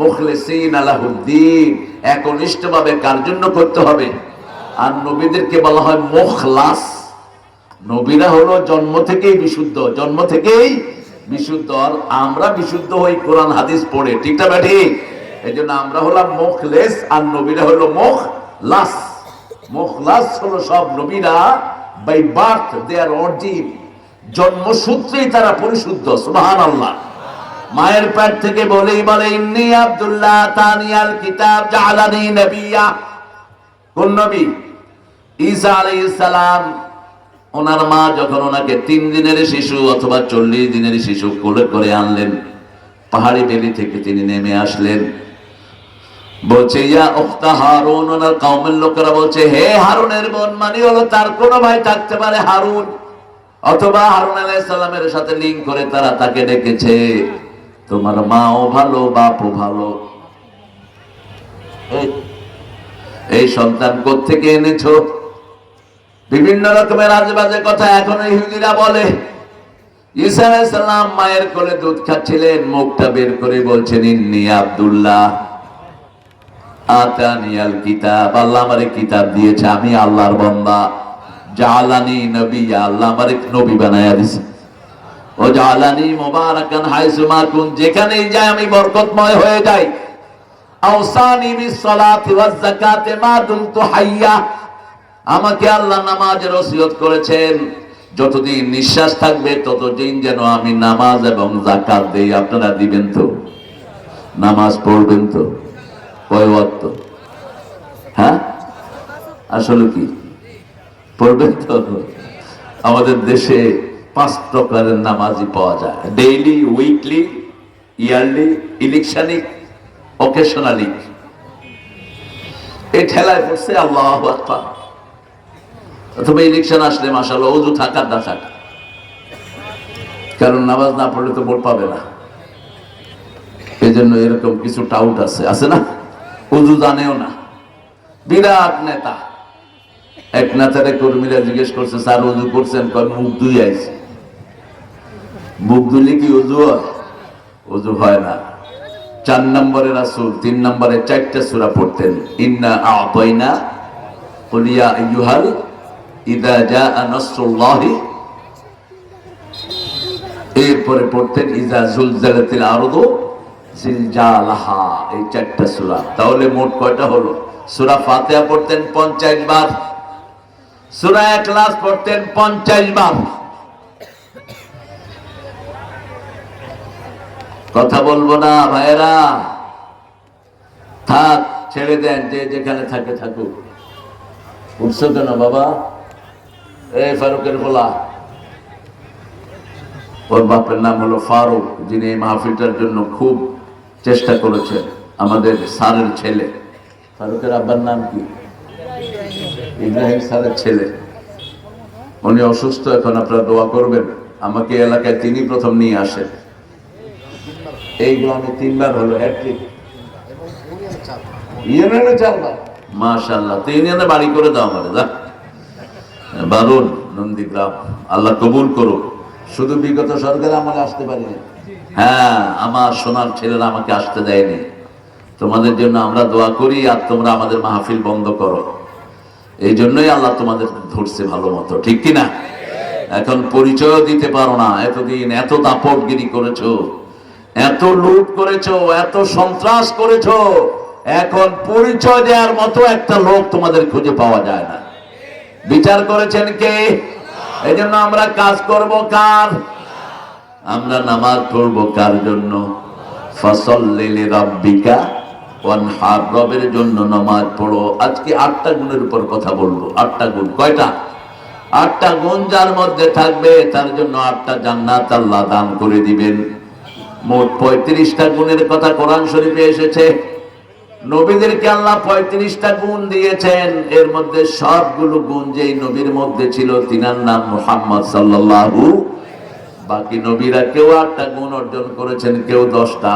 মুখলিসিন লাহুদ্দিন, একনিষ্ঠভাবে কার জন্য করতে হবে। আর নবীদেরকে বলা হয় মুখলাস। নবীরা হলো জন্ম থেকেই বিশুদ্ধ, জন্ম থেকেই বিশুদ্ধ। আর আমরা বিশুদ্ধ হই কোরআন হাদিস পড়ে, ঠিক না ঠিক? এই জন্য আমরা হলাম মুখলিস, আর নবীরা হলো মুখলাস। মুখলাস হলো সব নবীরা by birth they are origin, জন্মসূত্রেই তারা পরিশুদ্ধ। সুবহানাল্লাহ। মায়ের পেট থেকে বলেই বলে ইন্নী আব্দুল্লাহ তানিয়াল কিতাব জাআলানি নবিয়্যা। কোন নবী? ঈসা আলাইহিস সালাম। ওনার মা যখন ওনাকে 3 দিনের শিশু অথবা 40 দিনের শিশু কোলে করে আনলেন, পাহাড়ি বেলি থেকে তিনি নেমে আসলেন। বলছে ইয়া উখতা হারুন, ওনার কওমের লোকেরা বলছে হে হারুনের বোন, মানে হলো তার কোনো ভাই থাকতে পারে হারুন, অথবা হারুন আলাইহিস সালামের সাথে লিঙ্ক করে তারা তাকে ডেকেছে তোমার মাও ভালো বাপও ভালো। এই সন্তান কোত্থেকে এনেছো? বিভিন্ন রকমের আজেবাজে কথা এখন ইহুদিরা বলে। ঈসা আলাইহিস সালাম মায়ের কোলে দুধ খাচ্ছিলেন, মুখটা বের করে বলছেন ইন্নী আব্দুল্লাহ আতানিয়াল কিতাব, আল্লাহ আমারে কিতাব দিয়েছে, আমি আল্লাহর বান্দা। জাআলানি নবিয়্যা, আল্লাহ আমারে নবী বানায়া দিয়েছে। ও জাআলানি মুবারাকান হাইসু মা কুন, যেখানেই যাই আমি বরকতময় হয়ে যাই। আওসানি বিস সালাতি ওয়াজ যাকাতি মা দুমতু হাইয়া, আমাকে আল্লাহ নামাজের ওসিয়ত করেছেন, যতদিন নিঃশ্বাস থাকবে ততদিন যেন আমি নামাজ এবং যাকাত দেই। আপনারা দিবেন তো? নামাজ পড়বেন তো? কয় ওয়াক্ত? হ্যাঁ, আসলে কি পড়বেন তো? আমাদের দেশে 5 প্রকারের নামাজই পাওয়া যায়, ডেইলি, উইকলি, ইয়ারলি, ইলেকশনিক, অকেশনালি। এই ঠেলায় পড়ছে আল্লাহু আকবার। অথবা ইলেকশন আসলে মাশাআল্লাহ ওযু থাকার না থাকা, কারণ নামাজ না পড়লে তো ভোট পাবে না। এই জন্য এরকম কিছু টাউট আছে, আছে না? ওযু জানেও না, বিরাট নেতা। এক নেতারে কর্মীরা জিজ্ঞেস করছে স্যার ওযু করছেন? কয় মুখ ধুই আইছে। মুখ ধুলে কি ওযু হয়? ওযু হয় না। 4 নম্বরে রাসূল 3 নম্বরে 4টা সূরা পড়তেন, ইন্না আ'তাইনা কুল ইয়া আইয়ুহাল ইযা জাআ নাসরুল্লাহি, এরপরে পড়তেন ইযা যুলজিলাতিল আরদু জিলজালাহা। এই 4টা সূরা। তাহলে মোট কয়টা হলো? সূরা ফাতিহা পড়তেন 50 বার, সূরা ইখলাস পড়তেন 50 বার। কথা বলবো না ভাইরা, থাক, ছেড়ে দেন, যে যেখানে থাকে থাকুক। উঠছো কেন বাবা? এই ফারুকের বলা, ওর বাপের নাম হলো ফারুক, যিনি এই মাহফিলটার জন্য খুব চেষ্টা করেছেন, আমাদের স্যারের ছেলে। ফারুকের আব্বার নাম কি? ইব্রাহিম স্যারের ছেলে। উনি অসুস্থ, এখন আপনারা দোয়া করবেন। আমাকে এলাকায় তিনি প্রথম নিয়ে আসেন। এই গ্রামে 3 বার হলো হ্যাট্রিক, ইউনিয়নে 4 বার। মাশাআল্লাহ, তো ইউনিয়নে বাড়ি করে দাও আমারে, যা বারুন নন্দীগ্রাম। আল্লাহ কবুল করুক। শুধু বিগত সরকার আমলে আসতে পারিনি। হ্যাঁ, আমার সোনার ছেলেরা আমাকে আসতে দেয়নি। তোমাদের জন্য আমরা দোয়া করি, আর তোমরা আমাদের মাহফিল বন্ধ করো। এই জন্যই আল্লাহ তোমাদের ধরছে ভালো মতো, ঠিক কিনা? এখন পরিচয় দিতে পারো না। এতদিন এত দাপটগিরি করেছো, এত লুট করেছো, এত সন্ত্রাস করেছো, এখন পরিচয় দেওয়ার মতো একটা লোক তোমাদের খুঁজে পাওয়া যায় না। বিচার করেছেন কে? এই জন্য আমরা কাজ করব কার? আমরা নামাজ পড়বো কার জন্য? ফাসাল্লি লিরাব্বিকা ওয়ানহার, রবের জন্য নামাজ পড়ো। আজকে 8টা গুণের উপর কথা বলবো। 8টা গুণ। কয়টা? 8টা গুণ যার মধ্যে থাকবে তার জন্য 8টা জান্নাত আল্লাহ দান করে দিবেন। মোট 35টা গুণের কথা কোরআন শরীফে এসেছে। নবীদেরকে আল্লাহ 35টা গুণ দিয়েছেন। এর মধ্যে সবগুলো গুণ যেই নবীর মধ্যে ছিল তিনার নাম মুহাম্মদ সাল্লাল্লাহু। বাকি নবীরা কেউ 8টা গুণ অর্জন করেছেন, কেউ 10টা,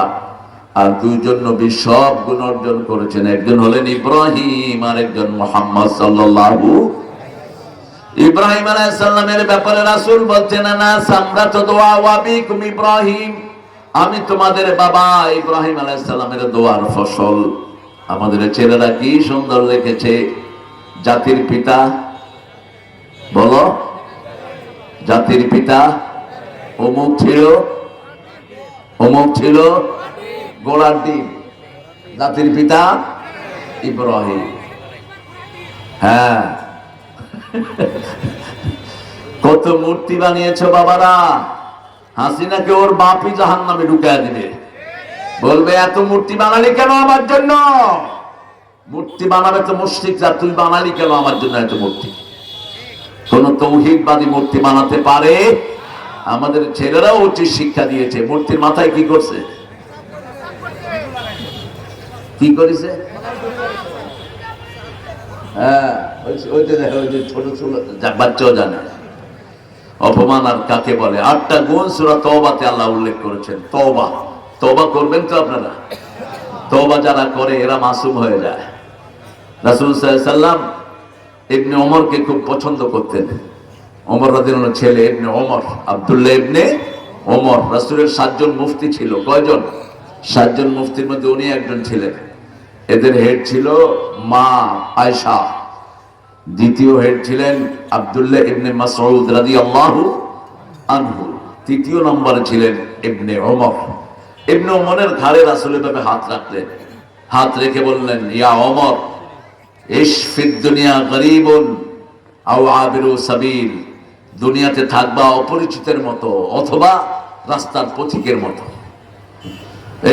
আর 2 জন নবী সব গুণ অর্জন করেছেন। একজন হলেন ইব্রাহিম, আর একজন মুহাম্মদ সাল্লাল্লাহু। ইব্রাহিম আলাইহিস সালামের ব্যাপারে রাসূল বলছেন, না সামরাতু দুআ ওয়া বিকুম ইব্রাহিম, আমি তোমাদের বাবা ইব্রাহিম আলাইহিস সালামের দোয়ার ফসল। আমাদের ছেলেরা কি সুন্দর লিখেছে, জাতির পিতা বলো, জাতির পিতা অমুক ছিল, অমুক ছিল গোলার ডিম, জাতির পিতা ইব্রাহিম। হ্যাঁ, কত মূর্তি বানিয়েছো বাবারা। হাসিনাকে ওর বাপই জাহান্নামে ঢুকায় দিবে, বলবে এত মূর্তি বানালি কেন আমার জন্য? মূর্তি বানাবে তো মুশরিকরা, তুই বানালি কেন আমার জন্য এত মূর্তি? কোন তৌহিদবাদী মূর্তি বানাতে পারে? আমাদের ছেলেরাও উচিত শিক্ষা দিয়েছে। মূর্তির মাথায় কি করছে? কি করেছে? হ্যাঁ, ওই যে ছোট ছোট বাচ্চাও জানে অপমান আর কাকে বলে। 8টা গুণ সূরা তওবাতে আল্লাহ উল্লেখ করেছেন। তওবা, তওবা করবেন তো আপনারা? তওবা যারা করে এরা মাসুম হয়ে যায়। রাসূল সাল্লাল্লাহু আলাইহি সাল্লাম ইবনে ওমরকে খুব পছন্দ করতেন। ওমর রাদিয়াল্লাহু ছেলে ইবনে ওমর, আব্দুল্লাহ ইবনে ওমর। রাসূলের 7 জন মুফতি ছিল। কয়জন? 7 জন মুফতির মধ্যে উনি একজন ছিলেন। এদের হেড ছিল মা আয়েশা, দ্বিতীয় হেড ছিলেন আব্দুল্লাহ ইবনে মাসউদ রাদিয়াল্লাহু আনহু, তৃতীয় নম্বরে ছিলেন ইবনে ওমর। ইবনে ওমরের ঘাড়ে রাসূল এভাবে হাত রাখলেন, হাত রেখে বললেন, ইয়া ওমর, ইশ ফিদ দুনিয়া গরীবুন আও আবিরু সাবিল, দুনিয়াতে থাকবা অপরিচিতের মতো অথবা রাস্তার পথিকের মতো।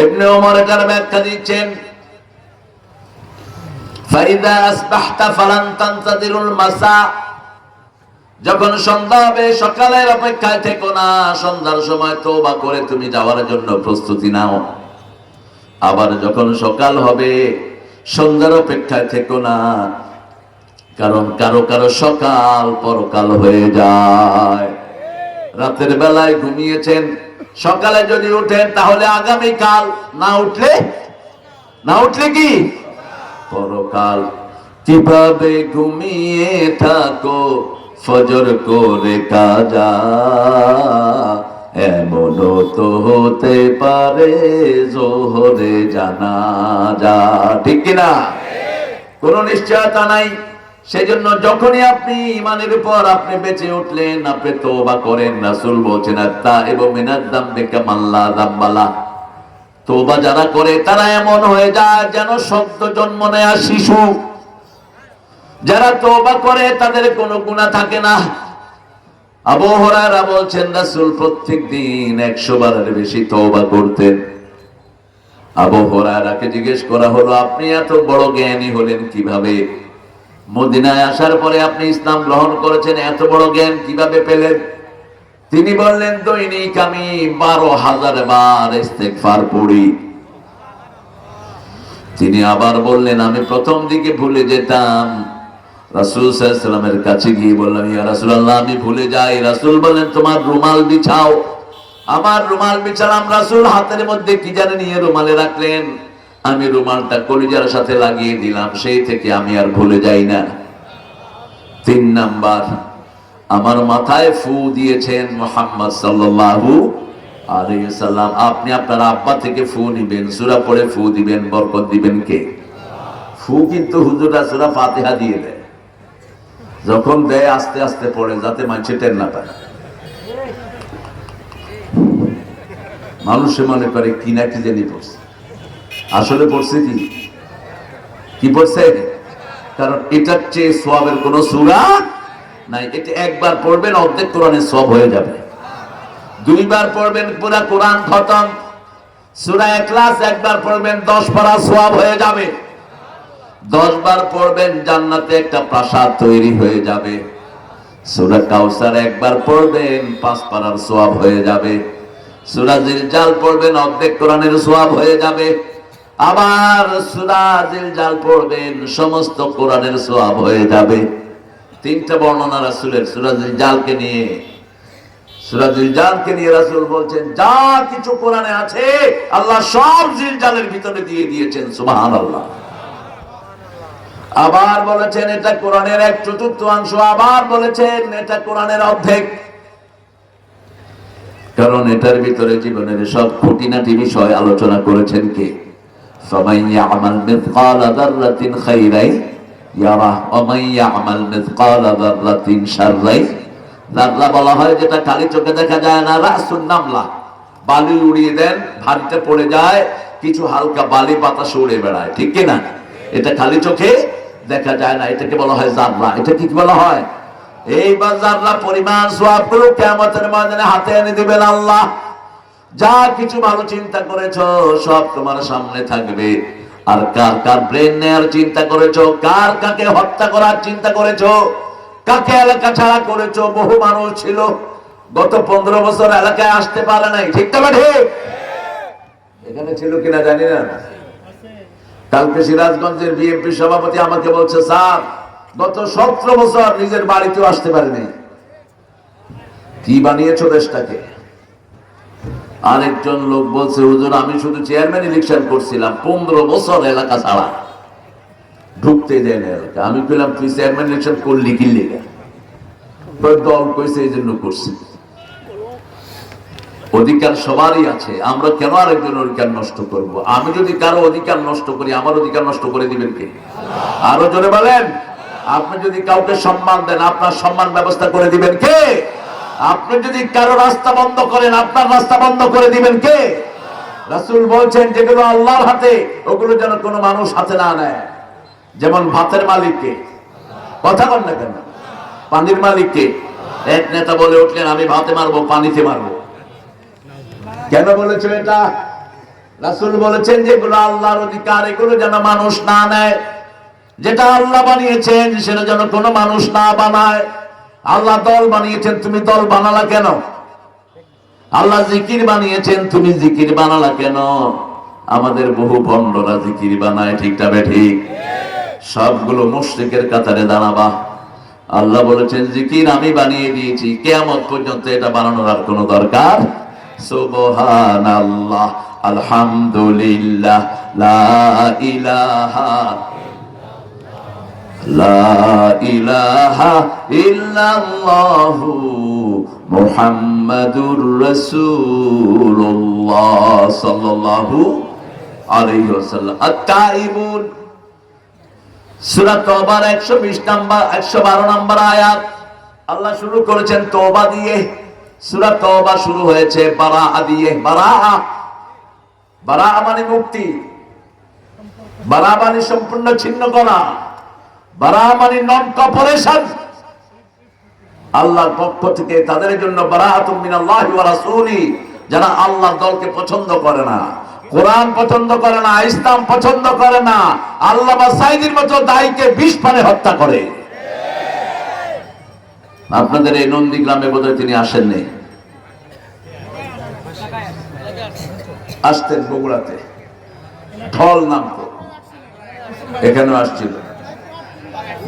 ইবনে ওমর এটার ব্যাখ্যা দিচ্ছেন, ফাইদা আসবাহতা ফালান তানতাদিরুল মাসা, যখন সন্ধ্যা হবে সকালের অপেক্ষায় থেকো না, সন্ধ্যার সময় তওবা করে তুমি যাওয়ার জন্য প্রস্তুতি নাও। আবার যখন সকাল হবে সন্ধ্যার অপেক্ষায় থেকো না, কারণ কারো কারো সকাল পরকাল হয়ে যায়। রাতের বেলায় ঘুমিয়েছেন, সকালে যদি উঠেন তাহলে আগামীকাল, না উঠলে কি পরকাল। কিভাবে ঘুমিয়ে থাকো ফজর করে কাজা, এমনও তো হতে পারে জোহরে জানাজা, ঠিক কিনা? কোন নিশ্চয়তা নাই। সেজন্য যখনই আপনি ইমানের উপর আপনি বেঁচে উঠলেন, আপনি তওবা করেন। রাসূল বলেছেন, আত-তাইবু মিনাদ যামবি কামান লা যামবা লাহ, তওবা যারা করে তারা এমন হয়ে যায় যেন সদ্য জন্ম নেয়া শিশু। যারা তওবা করে তাদের কোনো গুনাহ থাকে না। আবু হুরায়রা বলছেন, রাসূল প্রত্যেকদিন 100 বারের বেশি তওবা করতেন। আবু হুরায়রাকে জিজ্ঞেস করা হলো, আপনি এত বড় জ্ঞানী হলেন কিভাবে? মদিনায় আসার পরে আপনি ইসলাম গ্রহণ করেছেন, এত বড় জ্ঞান কিভাবে পেলেন? তিনি বললেন, দৈনিক আমি 12,000 বার ইস্তেগফার পড়ি। তিনি আবার বললেন, আমি প্রথম দিকে ভুলে যেতাম, রাসূল সাল্লাল্লাহু আলাইহি ওয়াসাল্লামের কাছে গিয়ে বললাম, ইয়া রাসূলুল্লাহ আমি ভুলে যাই। রাসূল বলেন, তোমার রুমাল বিছাও। আমার রুমাল বিছালাম, রাসূল হাতের মধ্যে কি জানি নিয়ে রুমালে রাখলেন, আমি রুমালটা কলিজার সাথে লাগিয়ে দিলাম, সেই থেকে আমি আর ভুলে যাই না। 3 নাম্বার, আমার মাথায় ফু দিয়েছেন মুহাম্মদ সাল্লাল্লাহু আলাইহি ওয়াসাল্লাম। আপনি আপনার আব্বা থেকে ফু নিবেন, সূরা পড়ে ফু দিবেন, বরকত দিবেন কে? ফু কিন্তু হুজুররা সূরা ফাতিহা দিয়ে দেয়, যখন দেয় আস্তে আস্তে পড়ে, যাতে মানুষ টের না পায়। মানুষে মনে করে কি না কি জানি পড়ছে, আসলে পড়ছে কি পড়ছে? কারণ এটার চেয়ে সওয়াবের কোন সূরা নাই। এটা একবার পড়বেন অর্ধেক কোরআনের সওয়াব হয়ে যাবে, 2 বার পড়বেন পুরা কোরআন খতম। সূরা ইখলাস একবার পড়বেন 10 পারা সওয়াব হয়ে যাবে, 10 বার পড়বেন জান্নাতে একটা প্রাসাদ তৈরি হয়ে যাবে। সূরা কাউসার একবার পড়বেন 5 পারার সওয়াব হয়ে যাবে। সূরা জিলজাল পড়বেন অর্ধেক কোরআনের সওয়াব হয়ে যাবে। আবার সূরা জিলজাল পড়বেন সমস্ত কোরআনের সওয়াব হয়ে যাবে। 3টা বর্ণনা রাসূলের সূরা জিলজালকে নিয়ে। সূরা জিলজালকে নিয়ে রাসূল বলছেন, যা কিছু কোরআনে আছে আল্লাহ সব জিলজালের ভিতরে দিয়ে দিয়েছেন, সুবহানাল্লাহ। আবার বলেছেন এটা কোরআনের 1/4 আবার বলেছেন এটা কোরআনের অর্ধেক। কারণ এটার ভিতরে জীবনের সব খুঁটিনাটি বিষয় আলোচনা করেছেন কে? ফামান ইয়ামাল মিসকালা যাররাতিন খাইরাই ইয়ারা ওয়া মান ইয়ামাল মিসকালা যাররাতিন শাররাই। যাররা বলা হয় যেটা খালি চোখে দেখা যায় না, রাসুন নামলা, বালি উড়িয়ে দেন, ভারীতে পড়ে যায়, কিছু হালকা বালি বাতাসে উড়ে বেড়ায়, ঠিক কি না? এটা খালি চোখে দেখা যায় না, এটাকে বলা হয় যাররা। এটা কি বলা হয়? এইবার যাররা পরিমাণ সওয়াবগুলো কিয়ামতের ময়দানে হাতে এনে দিবেন আল্লাহ। যা কিছু ভালো চিন্তা করেছো সব তোমার সামনে থাকবে। আর কার কার ব্রেন নেয়ার চিন্তা করেছো, কার কাকে হত্যা করার চিন্তা করেছো, কাকে এলাকা ছাড়া করেছো। বহু মানুষ ছিল গত 15 বছর এলাকায় আসতে পারে নাই, ঠিক না ঠিক? এখানে ছিল কিনা জানি না। কালকে সিরাজগঞ্জের বিএনপি সভাপতি আমাকে বলছে, স্যার গত 17 বছর নিজের বাড়িতেও আসতে পারেনি। কি বানিয়েছো দেশটাকে? আরেকজন লোক বলছে, হুজুর আমি শুধু চেয়ারম্যান ইলেকশন করছিলাম, 15 বছর এলাকা ছাড়া, ঢুকতে দেয় না এলাকা। আমি বললাম, তুই চেয়ারম্যান ইলেকশন করলি কি লেগে? দল কইছে এই জন্য করছি। অধিকার সবারই আছে, আমরা কেন আরেকজনের অধিকার নষ্ট করব? আমি যদি কারো অধিকার নষ্ট করি, আমার অধিকার নষ্ট করে দিবেন কে? আরো জোরে বলেন। আপনি যদি কাউকে সম্মান দেন, আপনার সম্মান ব্যবস্থা করে দিবেন কে? আপনি যদি কারো রাস্তা বন্ধ করেন, আপনার রাস্তা বন্ধ করে দিবেন কে? রাসূল বলছেন যেগুলো আল্লাহর হাতে, ওগুলো যেন কোনো মানুষ হাতে না নেয়। যেমন ভাতের মালিককে, কথা বল না কেন? পানির মালিককে। এক নেতা বলে উঠলেন, আমি ভাতে মারবো, পানিতে মারবো। কেন বলেছেন এটা? রাসূল বলেছেন যেগুলো আল্লাহর অধিকার, এগুলো যেন মানুষ না নেয়। যেটা আল্লাহ বানিয়েছেন সেটা যেন কোনো মানুষ না বানায়। আল্লাহ দল বানিয়েছেন, তুমি দল বানালা কেন? আল্লাহ জিকির বানিয়েছেন, তুমি জিকির বানালা কেন? আমাদের বহু ভণ্ডরা জিকির বানায়, ঠিকটা ঠিক? সবগুলো মুশরিকের কাতারে দাঁড়াবা। আল্লাহ বলেছেন জিকির আমি বানিয়ে দিয়েছি, কিয়ামত পর্যন্ত এটা বানানোর আর কোনো দরকার। সুবহানাল্লাহ, আলহামদুলিল্লাহ, লা ইলাহা ইল্লাল্লাহু মুহাম্মাদুর রাসূলুল্লাহ সাল্লাল্লাহু আলাইহি ওয়াসাল্লাম। আত-তাইবুন, সূরা তওবার 120 নম্বর 112 নম্বর আয়াত। আল্লাহ শুরু করেছেন তওবা দিয়ে। সূরা তওবা শুরু হয়েছে বারাআ দিয়ে। বারাআ মানে মুক্তি, বারাআ মানে সম্পূর্ণ ছিন্ন করা, বারাআ মানে নন কপারেশন। আল্লাহর পক্ষ থেকে তাদের জন্য বারাআতুম মিনাল্লাহি ওয়া রাসূলি, যারা আল্লাহর দলকে পছন্দ করে না, কোরআন পছন্দ করে না, ইসলাম পছন্দ করে না, আল্লামা সাঈদীর মতো দায়ীকে 20 পানে হত্যা করে। আপনাদের এই নন্দীগ্রামে বোধহয় তিনি আসেননি, আসতেন বগুড়াতে, ঢল নামতো। এখানেও আসছিল,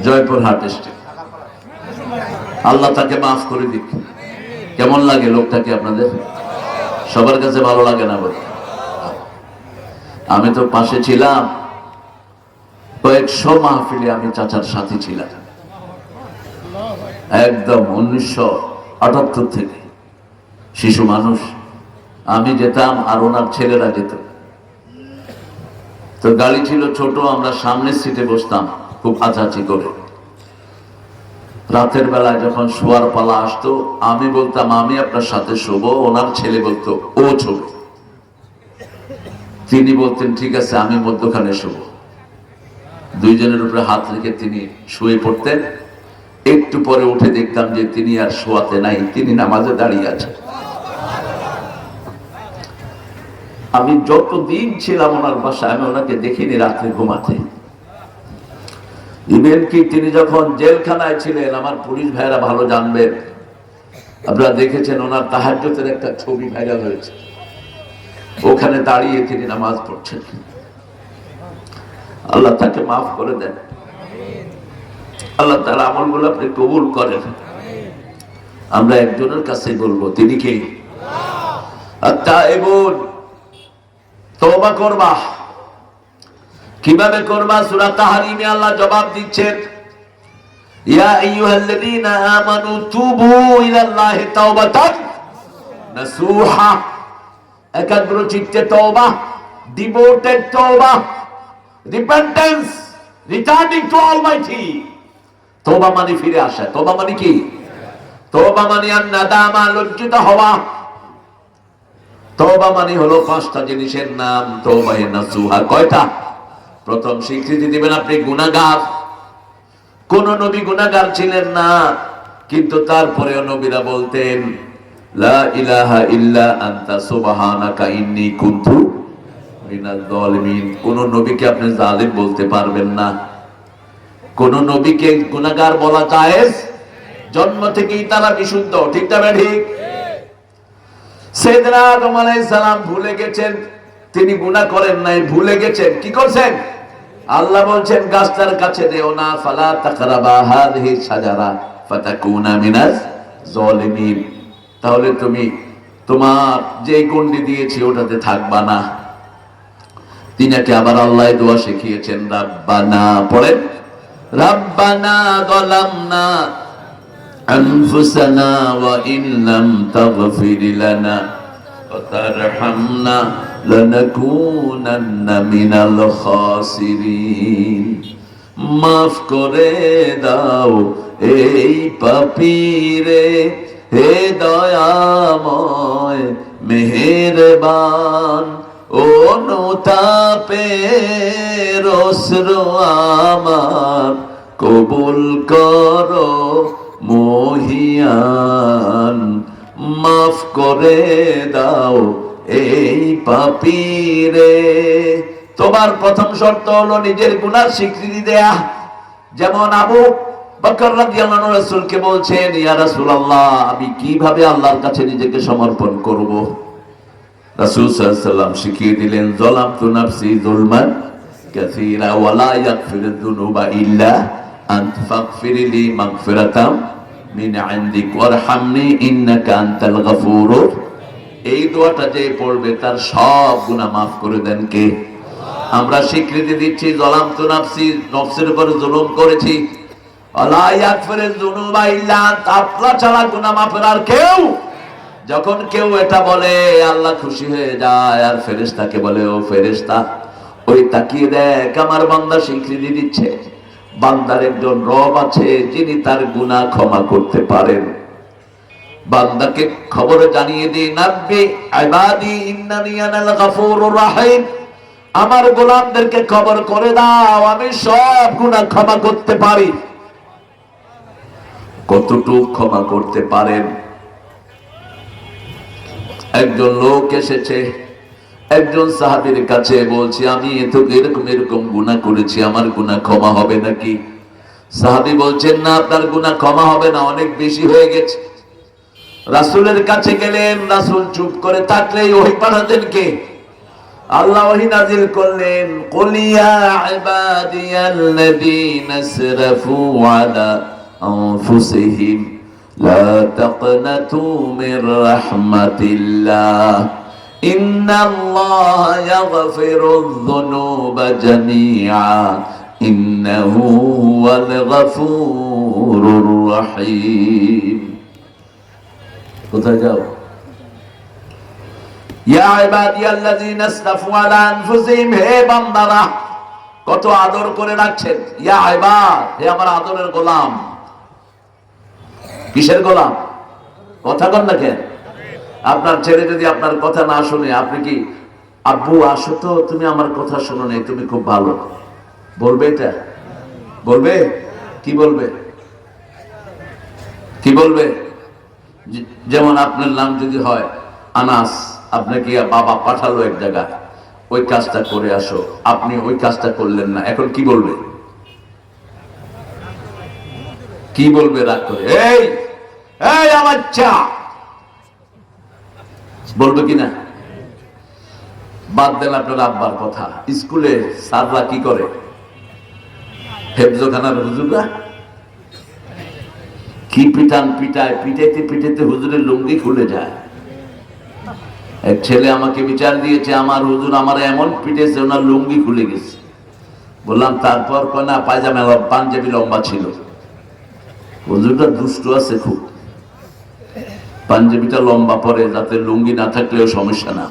জয়পুরহাট এসছে। আল্লাহ তাকে মাফ করে দিক। কেমন লাগে লোকটাকে আপনাদের? সবার কাছে ভালো লাগে না বলে? আমি তো পাশে ছিলাম, কয়েকশো মাহফিলে আমি চাচার সাথে ছিলাম, একদম 1978 থেকে। শিশু মানুষ, আমি যেতাম আর ওনার ছেলেরা যেত। তো গাড়ি ছিল ছোট, আমরা সামনের সিটে বসতাম খুব আচাচি করে। রাতের বেলায় যখন শোয়ার পালা আসতো, আমি বলতাম আমি আপনার সাথে শোবো, ওনার ছেলে বলতো ও শোবে। তিনি বলতেন ঠিক আছে আমি মধ্যখানে শোবো। দুইজনের উপরে হাত রেখে তিনি শুয়ে পড়তেন। একটু পরে উঠে দেখতাম যে তিনি আর শোয়াতে নাই, তিনি নামাজে দাঁড়িয়ে আছেন। আমি যতদিন ছিলাম ওনার বাসায়, আমি ওনাকে দেখিনি রাত্রে ঘুমাতে। ইভেন কি তিনি যখন জেলখানায় ছিলেন, আমার পুলিশ ভাইরা ভালো জানবেন, আপনারা দেখেছেন ওনার তাহাজ্জুদের একটা ছবি ভাইরাল হয়েছে, ওখানে দাঁড়িয়ে তিনি নামাজ পড়ছেন। আল্লাহ তাকে মাফ করে দেন, আল্লাহ তার আমলগুলো আপনি কবুল করেন। আমরা একজনের কাছে বলবো, তিনি কে? আত-তাইবুন। তওবা করবা। কিভাবে করবা? সূরা তাহরিমে আল্লাহ জবাব দিচ্ছেন, ইয়া আইয়ুহাল্লাযীনা আমানু তুবু ইলাল্লাহি তাওবাতান নাসুহা। একাগ্র চিত্তে তওবা, ডিভোটেড তওবা, রিপেন্টেন্স, রিটার্নিং টু অলমাইটি। তওবা মানে ফিরে আসা। তওবা মানে কি? তওবা মানে আন-নাদামা, লজ্জিত হওয়া। তওবা মানে হলো 5টা জিনিসের নাম। তওবায়ে নাসুহা কয়টা? প্রথম স্বীকৃতি দিবেন আপনি গুনাহগার। কোন নবী গুনাহগার ছিলেন না, কিন্তু তারপরেও নবীরা বলতেন লা ইলাহা ইল্লা আনতা সুবহানাকা ইন্নী কুনতু মিনাজ জালিমিন। কোন নবীকে আপনি জালিম বলতে পারবেন না, কোন নবীকে গুনাহগার বলা জায়েজ। জন্ম থেকেই তারা বিশুদ্ধ, ঠিক না ঠিক? সাইয়েদনা আদম আলাইহিস সালাম ভুলে গেছেন, তিনি গুনাহ করেন নাই, ভুলে গেছেন। কি করছেন? আল্লাহ বলছেন গাছটার কাছে যেও না, ফালা তাকরাবা হাযিহি শাজারা ফাতাকুনা মিনাজ জালিমিন। তাহলে তুমি তোমার যে গণ্ডি দিয়েছি ওটাতে থাকবা না। তিনাকে আবার আল্লাহ দোয়া শিখিয়েছেন, রাব্বানা, পড়েন, রাব্বানা যালামনা আনফুসানা ওয়া ইন লাম তাগফির লানা ওয়া তারহামনা লানাকুনান্না মিনাল খাসিরিন। মাফ করে দাও এই পাপীরে, হে দয়াময় মেহেরবান। অনুতাপের অশ্রু আমার কবুল করো মহিয়ান। মাফ করে দাও এই পাপীরে। তোমার প্রথম শর্ত হলো নিজের গুনার স্বীকৃতি দেয়া। যেমন আবু বকর রাদিয়াল্লাহু আনহু রাসূলকে বলছেন, ইয়া রাসূলুল্লাহ, আমি কিভাবে আল্লাহর কাছে নিজেকে সমর্পণ করব? রাসূল সাল্লাল্লাহু আলাইহি ওয়াসাল্লাম শিখিয়ে দিলেন, যালামতু নাফসি যুলমান কাসীরা ওয়া লা ইয়াগফিরুয যুনুবা ইল্লা আনতা ফাগফিরলি মাগফিরাতাম মিন ইনদিক ওয়ারহামনি ইন্নাকা আনতাল গফুরুর। এই দোয়াটা যে পড়বে তার সব গুনাহ maaf করে দেন কে? আমরা স্বীকৃতি দিচ্ছি যালামতু নাফসি, নফসের উপর জুলুম করেছি। ওয়ালা ইয়াগফিরুয যুনুবা ইল্লা আনতা, আল্লাহ ছাড়া গুনাহ মাফের আর কেউ। যখন কেউ এটা বলে আল্লাহ খুশি হয়ে যায়, আর ফেরেশতাকে বলে, ও ফেরেশতা, ওই তাকিয়ে দেখ আমার বান্দা স্বীকৃতি দিচ্ছে, বান্দার একজন রব আছে যিনি তার গুনাহ ক্ষমা করতে পারেন। বান্দাকে খবর জানিয়ে দিই, নাব্বি ইবাদি ইন্নানি আনাল গফুরুর রহিম, আমার গোলামদেরকে খবর করে দাও আমি সব গুনাহ ক্ষমা করতে পারি। কতটুকু ক্ষমা করতে পারেন? একজন লোক এসেছে একজন সাহাবীর কাছে, বলছি আমি এরকম এরকম গুনাহ করেছি, আমার গুনাহ ক্ষমা হবে নাকি? সাহাবী বলছেন, না, আপনার গুনাহ ক্ষমা হবে না, অনেক বেশি হয়ে গেছে। রাসূলের কাছে গেলেন, রাসূল চুপ করে থাকলেই ওহী পাঠাতেন কে? আল্লাহ ওহী নাযিল করলেন, কুল ইয়া ইবাদিয়াল্লাযীনা আসরাফু আলা আনফুসিহিম লা তাকনাতু মির রাহমাতিল্লাহ ইন্নাল্লাহা ইয়াগফিরুয যুনুবা জামিআ ইন্নাহু হুয়াল গফুরুর রহিম। কোথায় যাও? ইয়া ইবাদিয়াল্লাযীনা আসরাফু আলা আনফুসিহিম, হে বান্দারা, কত আদর করে রাখছেন। ইয়া ইবাদ, হে আমার আদরের গোলাম। কিসের গোলাম? কথা কন না কেন? আপনার ছেলে যদি আপনার কথা না শুনে, আপনি কি আব্বু আসো তো, তুমি আমার কথা শোনো না, তুমি খুব ভালো বলবে? এটা বলবে? কি বলবে? কি বলবে? যেমন আপনার নাম যদি হয় আনাস, আপনাকে বাবা পাঠালো এক জায়গায়, ওই কাজটা করে আসো, আপনি ওই কাজটা করলেন না, এখন কি বলবে? কি বলবে? রাগ করে, এই এই আমার চা বলবে কিনা? বাদ দেন আপনার আব্বার কথা। স্কুলে স্যাররা কি করে? হেফজখানার হুজুররা কি পিটান পিটায়, পিটাইতে পিটাইতে হুজুরের লুঙ্গি খুলে যায়। এক ছেলে আমাকে বিচার দিয়েছে, আমার হুজুর আমার এমন পিটেছে ওনার লুঙ্গি খুলে গেছে। বললাম তারপর? না, পায়জামা পাঞ্জাবি লম্বা ছিল। হুজুরটা দুষ্ট আছে খুব, পাঞ্জাবিটা লম্বা পরে যাতে লুঙ্গি না থাকলেও সমস্যা না।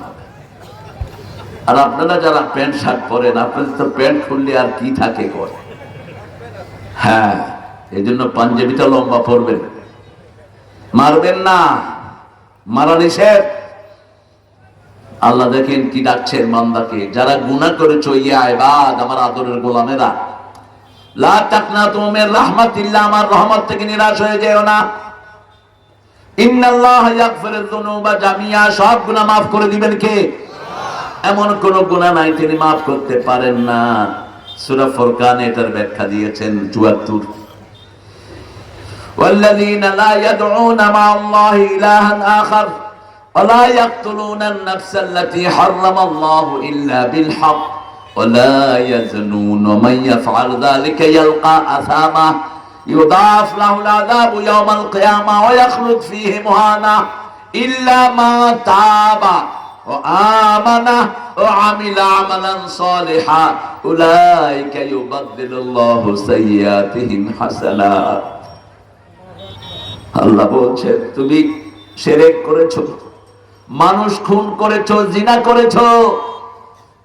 আর আপনারা যারা প্যান্ট শার্ট পরেন, আপনাদের তো প্যান্ট খুললে আর কি থাকে করে। হ্যাঁ, এই জন্য পাঞ্জাবিটা লম্বা পরবেন, মারবেন না, মারা নিষেধ। আল্লাহ দেখেন কি ডাকছেন বান্দাকে, যারা গুনাহ করেছো, ইয়া ইবাদ, আমার আদরের গোলামেরা, লা তাকনাতু মির রাহমাতিল্লাহ, আমার রহমত থেকে নিরাশ হয়ে যেও না। ইন্নাল্লাহা ইয়াগফিরুয যুনুবা জামিআ, সব গুনাহ maaf করে দিবেন কে? এমন কোন গুনাহ নাই তিনি maaf করতে পারেন না। সূরা ফুরকানে এটার ব্যাখ্যা দিয়েছেন ৭৪। ওয়াল্লাযীনা লা ইয়াদউনা মা'আল্লাহি ইলাহান আখার ওয়া লা ইয়াকতুলুনা আন-নাফসাল্লাতী হারামাল্লাহু ইল্লা বিল হক ওয়া লা ইয়াজনুন ওয়া মান ইয়াফআল যালিকা ইয়ালকা আসামা يضاعف له العذاب يوم القيامة ويخلد فيه مهانا إلا ما تاب وآمن وعمل عملا صالحا أولئك يبدل الله سيئاتهم حسنات। আল্লাহ বলছেন, তুমি শিরক করেছো, মানুষ খুন করেছো, জিনা করেছো,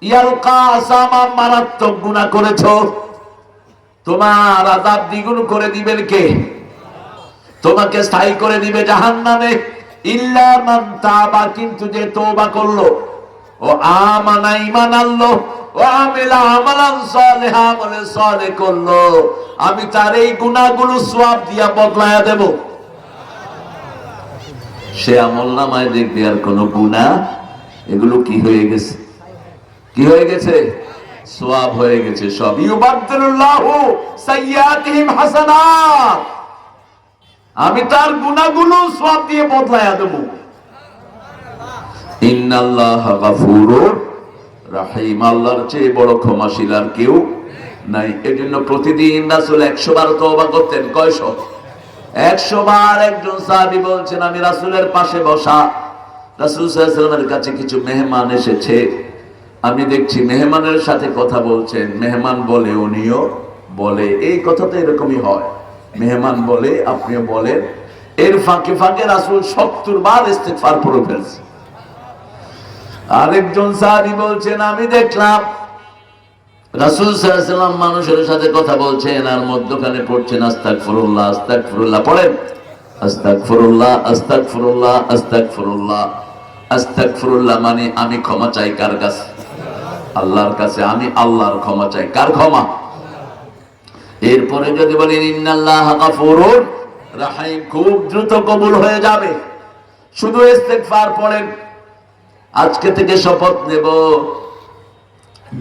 ইয়ালকা আসামা, মারাত্মক গুনাহ করেছো, তোমার আযাব দ্বিগুণ করে দিবেন কে? তোমাকে স্থায়ী করে দিবে জাহান্নামে। ইল্লা মান তাবা, কিন্তু যে তওবা করলো, ও আমানা, ঈমান আনলো, ও আমিলা আমালান সালিহা, আমলে সালেহ করলো, আমি তার এই গুনাহগুলো সওয়াব দিয়া বদলায়া দেব। সে আমলনামায় দেখবে আর কোন গুনাহ, এগুলো কি হয়ে গেছে? কি হয়ে গেছে? সওয়াব হয়ে গেছে সব। ইউবাদদিলুল্লাহু সাইয়্যাতিহিম হাসানাত, আমি তার গুনাহগুলো সওয়াব দিয়ে বদলায়া দেব। ইন্নাল্লাহা গফুরুর রহিম, আল্লাহর চেয়ে বড় ক্ষমাশীল আর কেউ নাই। এজন্য প্রতিদিন রাসূল 100 বার তওবা করতেন। কয়শ? 100 বার। একজন সাহাবী বলছেন, আমি রাসূলের পাশে বসা, রাসূল সাল্লাল্লাহু আলাইহি ওয়াসাল্লামের কাছে কিছু মেহমান এসেছে, আমি দেখছি মেহমানের সাথে কথা বলছেন, মেহমান বলে উনিও বলে, এই কথা তো এরকমই হয়, মেহমান বলে আপনিও বলেন। এর ফাঁকে ফাঁকে রাসূল 70 বার ইস্তিগফার পড়ে ফেলছে। আরেকজন সাহাবী বলছেন, আমি দেখলাম রাসূল সাল্লাল্লাহু আলাইহি ওয়াসাল্লাম মানুষের সাথে কথা বলছেন আর মধ্যখানে পড়ছেন আস্তাগফিরুল্লাহ, আস্তাগফিরুল্লাহ। পড়েন আস্তাগফিরুল্লাহ, আস্তাগফিরুল্লাহ, আস্তাগফিরুল্লাহ। আস্তাগফিরুল্লাহ মানে আমি ক্ষমা চাই কার কাছে? আল্লাহর কাছে। আমি আল্লাহর ক্ষমা চাই। কার ক্ষমা? এরপরে যদি বলেন ইন্নাল্লাহা গফুরুর রহিম, খুব দ্রুত কবুল হয়ে যাবে। শুধু ইস্তিগফার পড়েন। আজকে থেকে শপথ নেব,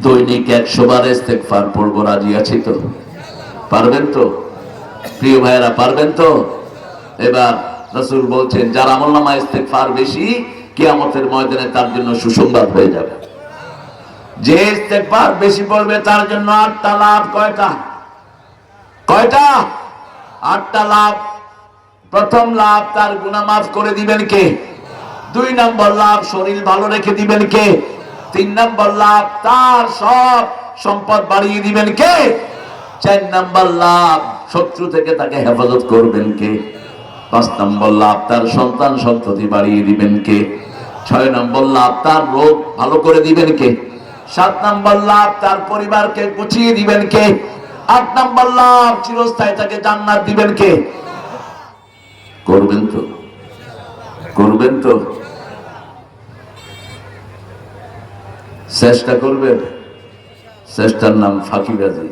দৈনিক 100 বার ইস্তিগফার পড়বো। রাজি আছি তো? পারবেন তো প্রিয় ভাইরা? পারবেন তো? এবার রাসূল বলছেন, যার আমলনামায় ইস্তিগফার বেশি, কিয়ামতের ময়দানে তার জন্য সুসংবাদ হয়ে যাবে। যে ইস্তেগফার বেশি পড়বে তার জন্য 8টা লাভ। কয়টা? 8টা লাভ। প্রথম লাভ, তার গুনাহ মাফ করে দিবেন কে? 2 নম্বর লাভ, শরীর ভালো রেখে দিবেন কে? 3 নম্বর লাভ, তার সব সম্পদ বাড়িয়ে দিবেন কে? 4 নম্বর লাভ, শত্রু থেকে তাকে হেফাজত করবেন কে? 5 নম্বর লাভ, তার সন্তান সন্ততি বাড়িয়ে দিবেন কে? 6 নম্বর লাভ, তার রোগ ভালো করে দিবেন কে? 7 নম্বর লাভ, তার পরিবারকে গুছিয়ে দিবেন কে? 8 নম্বর লাভ, চিরস্থায়ী তাকে জান্নাত দিবেন কে? করবেন তো? করবেন তো? চেষ্টা করবেন? চেষ্টার নাম ফাঁকিবাজি।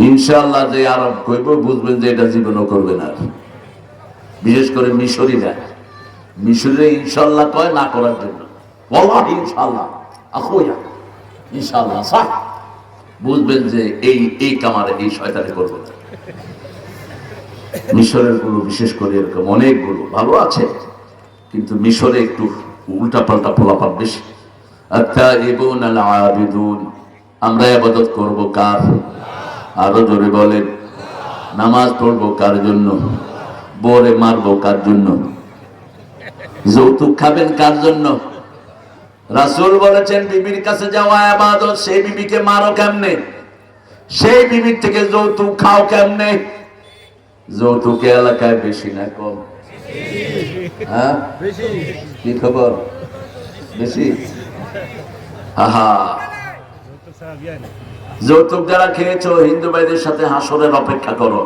ইনশাআল্লাহ যে আরব কইব বুঝবেন যে এটা জীবনও করবেন। আর বিশেষ করে মিশরীরা, মিশরে ইনশাআল্লাহ কয় না করার জন্য। ওয়াল্লাহি ইনশাআল্লাহ, আখোয়া ইনশাআল্লাহ সাহ, বুঝবেন যে এই কামারে এই শয়তানি করবে না। মিশরের গুলো বিশেষ করে এরকম অনেকগুলো ভালো আছে, কিন্তু মিশরে একটু উল্টা পাল্টা ফলাফল বেশি। আত-তাইবুন আল-আবিদুন, আমরা ইবাদত করব কার? আরো জোরে বলেন। নামাজ পড়বো কার জন্য? বউরে মারবো কার জন্য? যৌতুক খাবেন কার জন্য? রাসূল বলেছেন বিবির কাছে যাওয়া ইবাদত, সেই বিবিকে মারো কেমনে? সেই বিবির থেকে যৌতুক খাও কেমনে? যৌতুক এলাকায় বেশি না কম? হ্যাঁ বেশি। কি খবর? বেশি। আহা, যৌতুক যারা খেয়েছো হিন্দু ভাইদের সাথে হাসরের অপেক্ষা করো।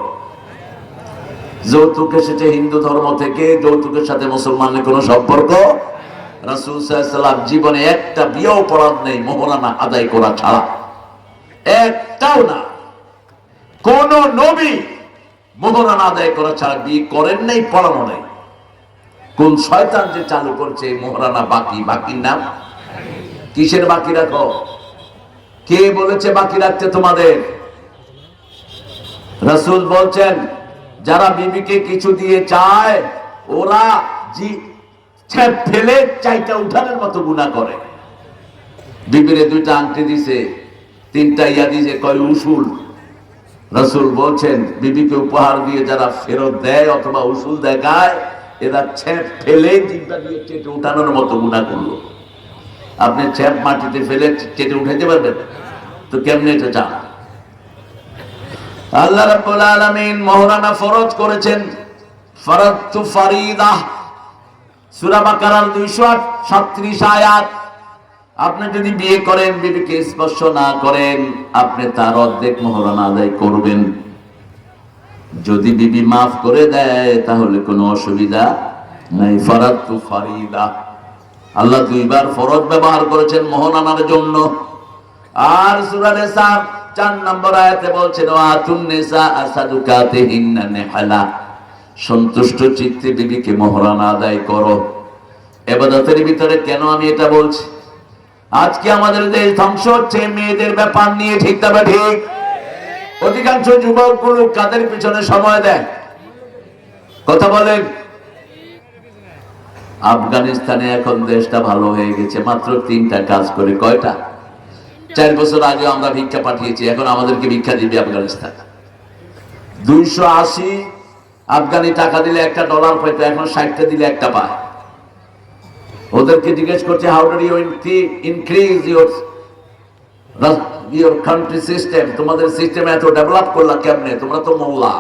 যৌতুক এসেছে হিন্দু ধর্ম থেকে, যৌতুকের সাথে মুসলমানের কোনো সম্পর্ক। রাসূল সাল্লাল্লাহু আলাইহি ওয়াসাল্লাম জীবনে একটা বিয়েও পড়ান নেই মোহরানা আদায় করা ছাড়া, একটাও না। কোন নবী মোহরানা আদায় করা ছাড়া বিয়ে করেন নাই, পড়ানো নাই। কোন শয়তান যে চালু করছে মোহরানা বাকি? বাকির নাম কিসের বাকি রাখো? কে বলেছে বাকি রাখতে তোমাদের? রাসূল বলছেন যারা বিবিকে কিছু দিয়ে চায় ওরা ফেলে চাইটা উঠানোর মতো গুনাহ করে। বিবিরে 2টা আংটি দিছে, 3টা ইয়া দিছে, কয় উসুল। রাসূল বলছেন বিবিকে উপহার দিয়ে যারা ফেরত দেয় অথবা উসুল দেখায় এরা ফেলে জিব্বা দিয়ে চেটে উঠানোর মতো গুনাহ করলো। আপনি ছেপ মাটিতে ফেলে চেটে উঠাইতে পারবেন তো? কেমনে এটা চান? আল্লাহ রাব্বুল আলামিন মোহরানা ফরজ করেছেন। ফারাদতু ফারিদা, সূরা বাকারার 237 আয়াত। আপনি যদি বিয়ে করেন, বিবিকে স্পর্শ না করেন, আপনি তার অর্ধেক মোহরানা আদায় করবেন। যদি বিবি মাফ করে দেয় তাহলে কোনো অসুবিধা নাই। ফারাদতু ফারিদা, আল্লাহ 2বার ফরজ ব্যবহার করেছেন মোহরানার জন্য। আর সূরা নিসা 4 নম্বর আয়াতে বলছেন ওয়াতুন নিসা আসাদুকাতিহিন্না নিহালা, সন্তুষ্ট চিত্তে বিবিকে মোহরানা আদায় করো। ইবাদতের ভিতরে কেন আমি এটা বলছি? আজকে আমাদের দেশ ধ্বংস হচ্ছে মেয়েদের ব্যাপার নিয়ে, ঠিক না ঠিক? অধিকাংশ যুবকগুলো কাদের পিছনে সময় দেয়? কথা বলেন। আফগানিস্তানে এখন দেশটা ভালো হয়ে গেছে, মাত্র 3টা কাজ করে। কয়টা? 4 বছর আগে আমরা ভিক্ষা পাঠিয়েছি, এখন আমাদেরকে ভিক্ষা দিবে আফগানিস্তান। 280 আফগানি টাকা দিলে $1 পাইতো, এখন 60টা দিলে 1টা পায়। ওদেরকে জিজ্ঞেস করছে how do you increase your country system, তোমাদের সিস্টেম এত ডেভেলপ করলা কেমনে? তোমরা তো মোল্লা।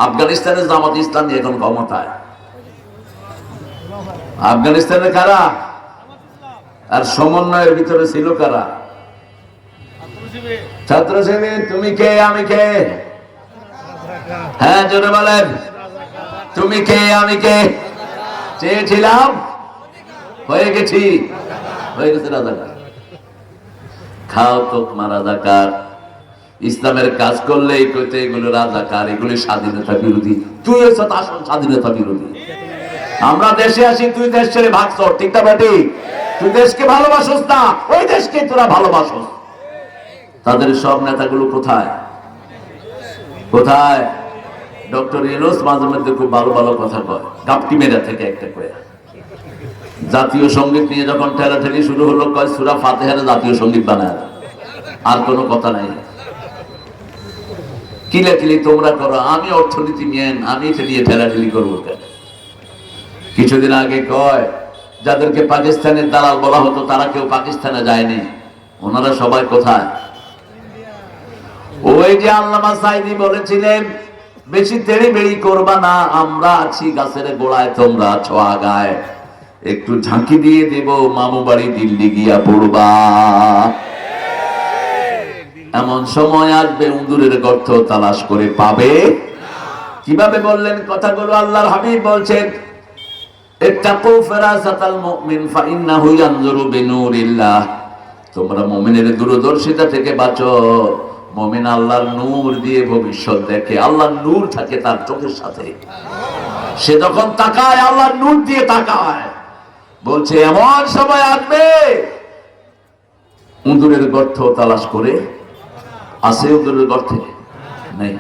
আফগানিস্তানের জামাত ইসলামী এখন ক্ষমতায়। আফগানিস্তানের কারা? আর সমন্বয়ের ভিতরে ছিল কারা? ছাত্র শিবির। তুমি কে আমি কে? হ্যাঁ জোরে বলেন। তুমি কে আমি কে? চেয়েছিলাম, হয়ে গেছি, হয়ে গেছে রাজাকার। খাও তোকমা রাজাকার। ইসলামের কাজ করলেই কইতে এগুলো রাজাকার, এগুলি স্বাধীনতা বিরোধী। তুই এসে আসল স্বাধীনতা বিরোধী। আমরা দেশে আসি, তুই দেশ ছেড়ে ভাগছ, ঠিক না বেটি? তুই দেশকে ভালোবাসোস না, ওই দেশকে তোরা ভালোবাসোস। তাদের সব নেতাগুলো কোথায়? কোথায়? ডক্টর ইউনূস মাঝে মধ্যে খুব ভালো ভালো কথা কয়, গাপটি মেরা থেকে একটা কয়া। জাতীয় সঙ্গীত নিয়ে যখন ঠেলাঠেলি শুরু হলো, কয় সূরা ফাতিহার জাতীয় সঙ্গীত বানায়, আর কোনো কথা নাই। কিলাকিলি তোমরা করো, আমি অর্থনীতি নিয়ে, আমি এটা নিয়ে ঠেলাঠেলি করবো কেন? কিছুদিন আগে কয় যাদেরকে পাকিস্তানের দালাল বলা হতো তারা কেউ পাকিস্তানে যায়নি, ওনারা সবাই কোথায়? ওই যে আল্লামা সাঈদী বলেছিলেন বেশি তেড়ি বেড়ি করবা না, আমরা আছি গাছের গোড়ায়, তোমরা আছো আগায়, একটু ঝাঁকি দিয়ে দেব, মামু বাড়ি দিল্লি গিয়া পড়বা। এমন সময় আসবে উন্দুরের গর্ত তালাশ করে পাবে। কিভাবে বললেন কথাগুলো? আল্লাহর হাবিব বলছেন ইত্তাকু ফিরাসাতাল মুমিন ফাইন্নাহু ইয়ানজুরু বিনুরিল্লাহ, তোমরা মুমিনের দূরদর্শিতা থেকে বাঁচো। মুমিন আল্লাহর নূর দিয়ে ভবিষ্যৎ দেখে, আল্লাহর নূর থাকে তার চোখের সাথে, সে যখন তাকায় আল্লাহর নূর দিয়ে তাকায়। বলছে এমন সময় আসবে উন্দুরের গর্ত তালাশ করে, আছে উন্দুরের গর্তে? নেই।